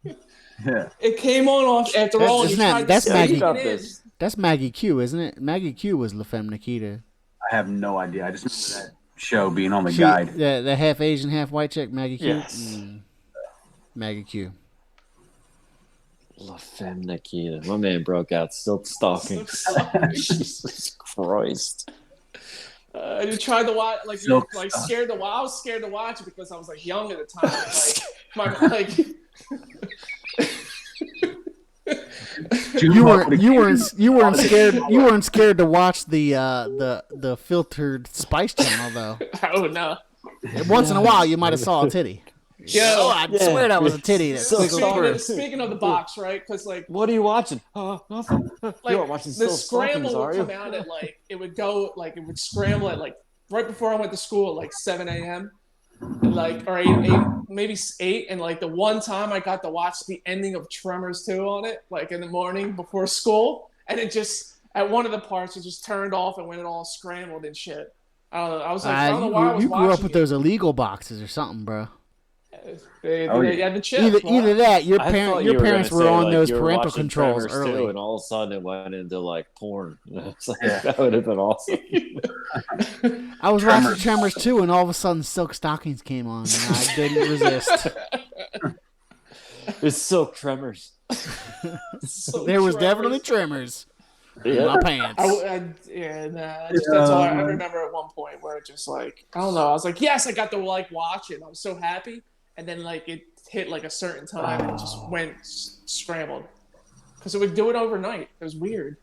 it. Yeah, It came on after all. That's Maggie. That's Maggie Q, isn't it? Maggie Q was La Femme Nikita. I have no idea. I just remember that show being on the guide. The half Asian, half white chick, Maggie Q. Yes. Maggie Q. La Femme Nikita. My man broke out silk stockings. Jesus Christ. You tried to watch, like, Silk I was scared to watch it because I was like young at the time. You weren't scared to watch the filtered Spice Channel though. Oh no! Once in a while, you might have saw a titty. I swear that was a titty. Speaking of the box, right? Because like, what are you watching? Nothing. like You weren't watching the Silk Stockings, scramble are would you? come out at it would scramble at like right before I went to school at like 7 a.m. And like or 8, maybe 8, and like the one time I got to watch the ending of Tremors 2 on it, like in the morning before school, and it just at one of the parts it just turned off and when it all scrambled and shit. I don't know. I was like, I don't know why I was you watching grew up with those illegal boxes or something, bro. They had the chip. Either that, your parents were on those parental controls Tremors early, too, and all of a sudden it went into like porn. That would have been awesome. I was watching Tremors 2, and all of a sudden Silk Stockings came on, and I didn't resist. It's Silk Tremors. There was definitely Tremors in my pants. That's all I remember at one point where it just like, I don't know. I was like, yes, I got to like watch it. I was so happy. And then like it hit like a certain time and it just went scrambled. Because it would do it overnight. It was weird.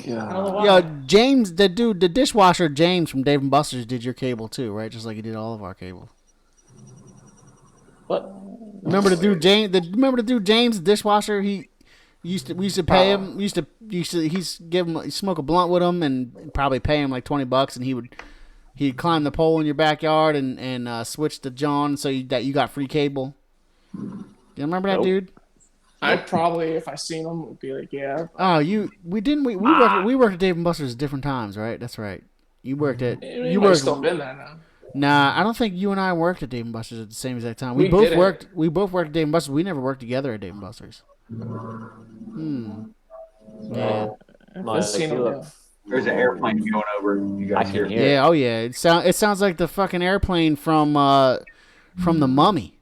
Yeah. I don't know why. Yo, James, the dishwasher James from Dave & Buster's did your cable too, right? Just like he did all of our cable. What? Remember the dude James, the dishwasher? We used to pay him. He'd smoke a blunt with him and probably pay him like $20, and he'd climb the pole in your backyard and switch to John so that you got free cable. You remember that dude? I'd probably, if I seen him, would be like, yeah. Oh, we worked at Dave & Buster's at different times, right? That's right. You worked at still been there now. Nah, I don't think you and I worked at Dave & Buster's at the same exact time. We both worked at Dave & Buster's. We never worked together at Dave & Buster's. Yeah. I've seen him. There's an airplane going over. You guys hear? Yeah. Oh yeah. It sounds like the fucking airplane from The Mummy.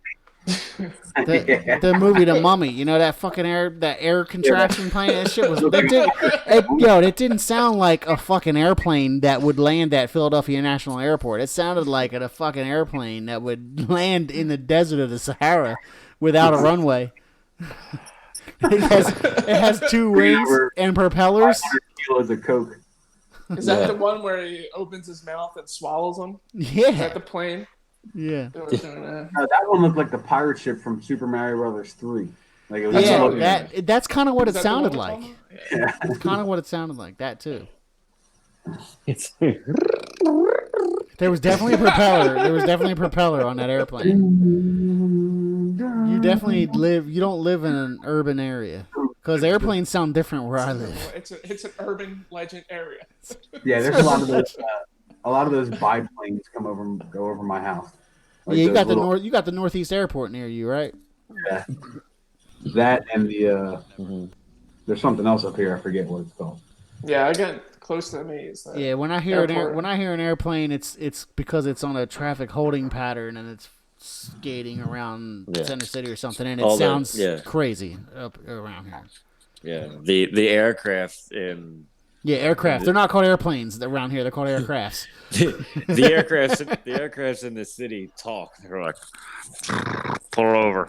The movie The Mummy. You know that fucking air contraction plane. That shit was. It didn't sound like a fucking airplane that would land at Philadelphia International Airport. It sounded like a fucking airplane that would land in the desert of the Sahara without a runway. It has 2 wings and propellers. 500 kilos of coke. Is that the one where he opens his mouth and swallows them? Yeah. Is that the plane? Yeah. That one looked like the pirate ship from Super Mario Brothers 3. Like it was that's kind of what it Is that sounded the like. one? Yeah. It's kind of what it sounded like. That too. There was definitely a propeller on that airplane. You don't live in an urban area because airplanes sound different where I live. It's an urban legend area. Yeah, there's a lot of those biplanes go over my house. Like yeah, you got the Northeast Airport near you, right? Yeah. That and there's something else up here. I forget what it's called. Yeah, I got close to me. Yeah, when I hear an airplane, it's because it's on a traffic holding pattern and it's skating around Center City or something, and it sounds crazy up around here. Yeah, the aircraft in. Yeah, aircraft. They're not called airplanes around here. They're called aircrafts. The aircrafts in the city talk. They're like, pull over.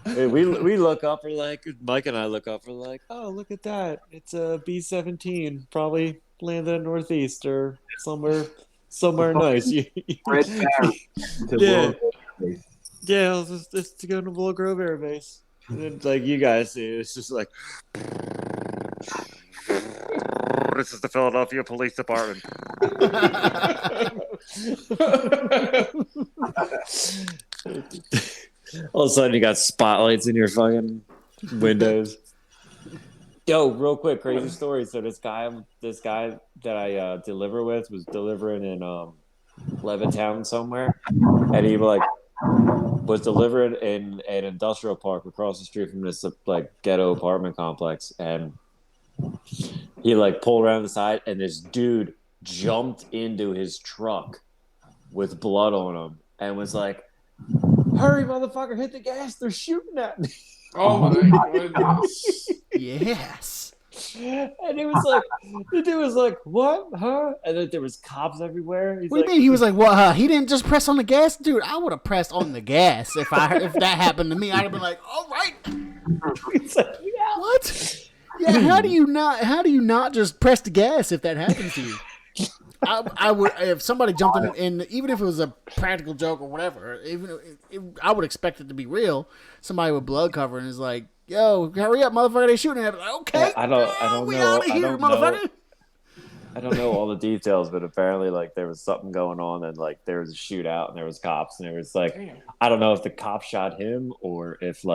We look up. We're like, Mike and I look up. We're like, oh, look at that. It's a B-17. Probably landed in Northeast or somewhere nice. Red Yeah. Yeah, it's to go to Willow Grove Air Base. And then, like you guys see, it's just like, this is the Philadelphia Police Department. All of a sudden, you got spotlights in your fucking windows. Yo, real quick, crazy story. So this guy that I deliver with was delivering in Levittown somewhere, and he was delivering in an industrial park across the street from this ghetto apartment complex, and he pulled around the side, and this dude jumped into his truck with blood on him, and was like, "Hurry, motherfucker! Hit the gas! They're shooting at me!" Oh my goodness. Yes. And it was like, the dude was like, "What? Huh?" And then there was cops everywhere. He's What do you mean? He was like, "What? He didn't just press on the gas, dude. I would have pressed on the gas if that happened to me. I'd have been like, all right." He's like, "Yeah." What? Yeah. How do you not just press the gas if that happens to you? I would, if somebody jumped in, even if it was a practical joke or whatever, I would expect it to be real. Somebody with blood cover and is like, "Yo, hurry up, motherfucker! They shooting at me." Like, okay, I don't we know. out of here, motherfucker. I don't know all the details, but apparently, there was something going on, and there was a shootout, and there was cops, and it was I don't know if the cop shot him or if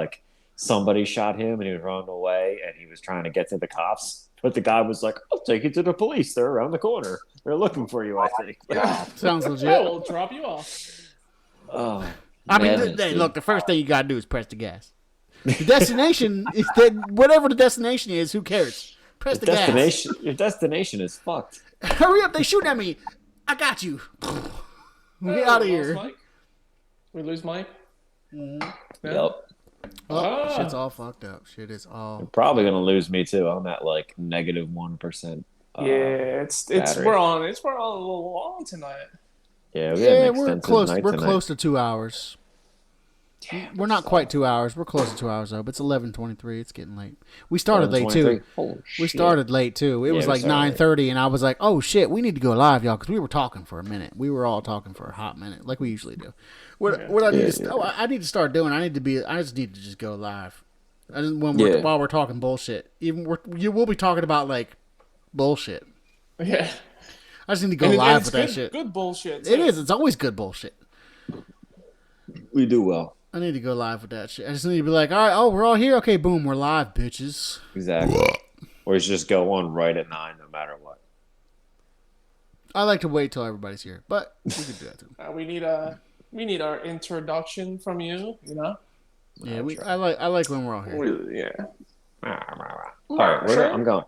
somebody shot him, and he was running away, and he was trying to get to the cops. But the guy was like, "I'll take you to the police. They're around the corner. They're looking for you, I think." Sounds legit. Yeah, we'll drop you off. Oh, I mean, look, the first thing you gotta do is press the gas. The destination is whatever the destination is. Who cares? Press the gas. Your destination is fucked. Hurry up! They shooting at me. I got you. Get out of here. Mike? We lose Mike? Mm-hmm. Yeah. Yep. Oh, shit's all fucked up. Shit is all. Probably gonna lose me too. I'm at -1%. Yeah, it's we're on a little long tonight. Yeah, we had an we're extensive close. night We're tonight. close to 2 hours. We're not quite 2 hours. We're close to 2 hours though. But it's 11:23. It's getting late. We started late too. Holy We shit. started late too. It was we like started late. 9:30, and I was like, "Oh shit, we need to go live, y'all," because we were talking for a minute. We were all talking for a hot minute, like we usually do. What I need I need to start doing. I just need to just go live. While we're talking bullshit, we'll be talking about bullshit. Yeah. I just need to go And live it's with that good, shit. Good bullshit. It is. It's always good bullshit. We do well. I need to go live with that shit. I just need to be like, all right, we're all here. Okay, boom, we're live, bitches. Exactly. Or it's just go on right at 9, no matter what. I like to wait till everybody's here, but we can do that too. We need our introduction from you. You know. Yeah, I like when we're all here. Yeah. All right, Sure. I'm going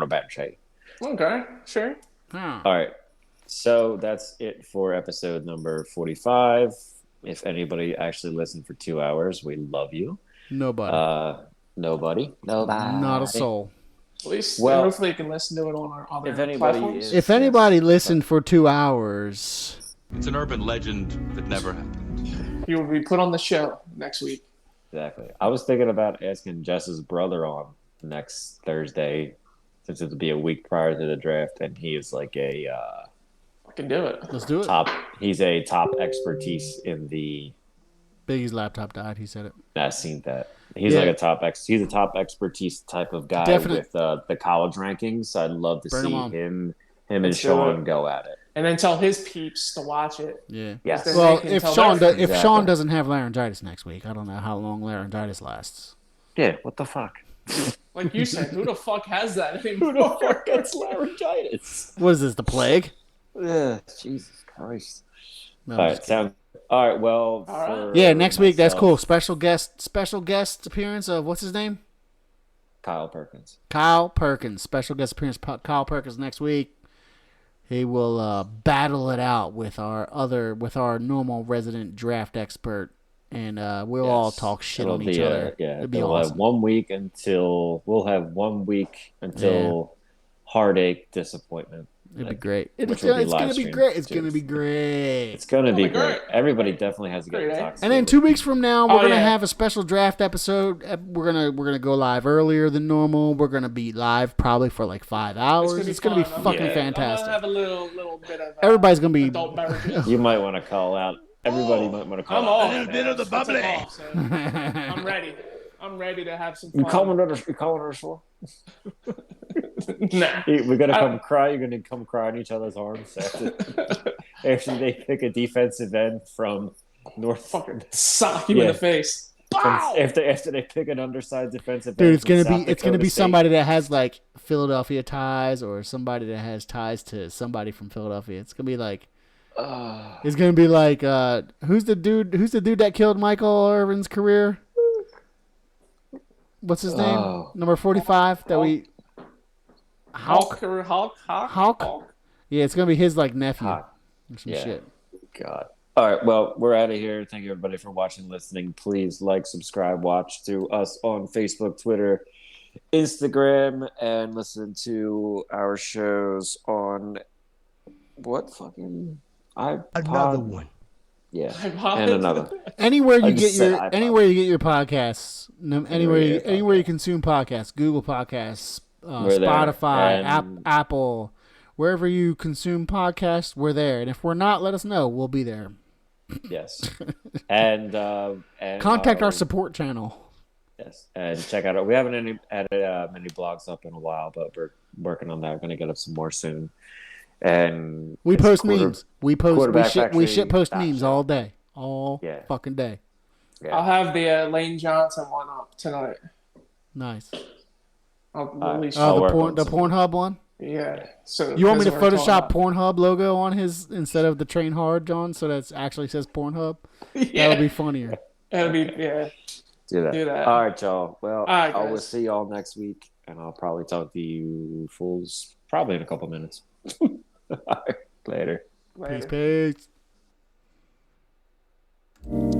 to bed, Shay. Okay. Sure. Huh. All right. So that's it for episode number 45. If anybody actually listened for 2 hours, we love you. Nobody. Nobody. Not a soul. At least hopefully you can listen to it on our other if anybody platforms. is- If anybody listened for 2 hours, It's an urban legend that never happened. You will be put on the show next week. Exactly. I was thinking about asking Jess's brother on next Thursday, since it'll be a week prior to the draft, and he is I can do it. let's do it. He's a top expertise in the. Biggie's laptop died. He said it. I've seen that. He's Yeah. He's a top expertise type of guy Definite. with the college rankings. I'd love to Bring him see on. him and Let's do Sean it. go at it. And then tell his peeps to watch it. Yeah. Yes. Then Well, they can if tell Sean their if Exactly. Sean doesn't have laryngitis next week, I don't know how long laryngitis lasts. Yeah. What the fuck? Like you said, who the fuck has that Who anymore? the fuck gets laryngitis? What is this? The plague? Ugh, Jesus Christ. No, All I'm right. just kidding. All right. Well. All right. for Yeah, next week. That's myself, cool. Special guest appearance of what's his name? Kyle Perkins. Kyle Perkins. Special guest appearance. Kyle Perkins next week. He will battle it out with our normal resident draft expert, and we'll all talk shit It'll on each be, other. Yeah, It'd be we'll awesome. have 1 week until heartache, disappointment. It'd be great. which It's will be gonna live be streamed. great. It's gonna be great. It's gonna be be great. great. Everybody definitely has to get Great, to eh? talk. And then 2 weeks from now, we're Oh, gonna yeah. have a special draft episode. We're gonna go live earlier than normal. We're gonna be live probably for like 5 hours. It's gonna be fun. fucking Yeah. fantastic. I'm gonna have a little bit of Everybody's gonna be. adult beverages. You might want to call out. Everybody might want to call I'm out. all. A little bit of the bubbly. I'm ready. I'm ready to have some fun. You calling her shore? Nah. We're gonna come cry. You're gonna come cry in each other's arms. After. after they pick a defensive end from North. Fucking sock you in the face. After they pick an undersized defensive Dude, end, it's gonna from be South it's gonna Dakota be State. somebody that has like Philadelphia ties, or somebody that has ties to somebody from Philadelphia. It's gonna be like who's the dude that killed Michael Irvin's career? What's his name? Number 45 that we Hauck. Yeah, it's gonna be his like nephew. Hauck. Or some Yeah. shit. God. All right. Well, we're out of here. Thank you, everybody, for watching, listening. Please like, subscribe, watch through us on Facebook, Twitter, Instagram, and listen to our shows on what fucking iPod? Another one. Yeah, iPod. and another. Anywhere you I get just said your iPod. podcasts, anywhere you consume podcasts, Google Podcasts, We're there. Spotify, And- Apple, wherever you consume podcasts, we're there. And if we're not, let us know. We'll be there. Yes, and Contact our support channel. Yes, and check out. We haven't added many blogs up in a while, but we're working on that. We're going to get up some more soon. And We it's post memes. We Quarterback shit post Factory memes all day, fucking day. Yeah. I'll have the Lane Johnson one up tonight. Nice. I'll release I'll Oh, work on the some. Pornhub one. Yeah. So You want me to because we're Photoshop talking Pornhub logo on his instead of the Train Hard, John, so that actually says Pornhub? about- That would be funnier. That'll be yeah. Do that. Do that. All right, y'all. Well, All right, I will guys. see y'all next week, and I'll probably talk to you fools probably in a couple minutes. All right, later. Later. Peace.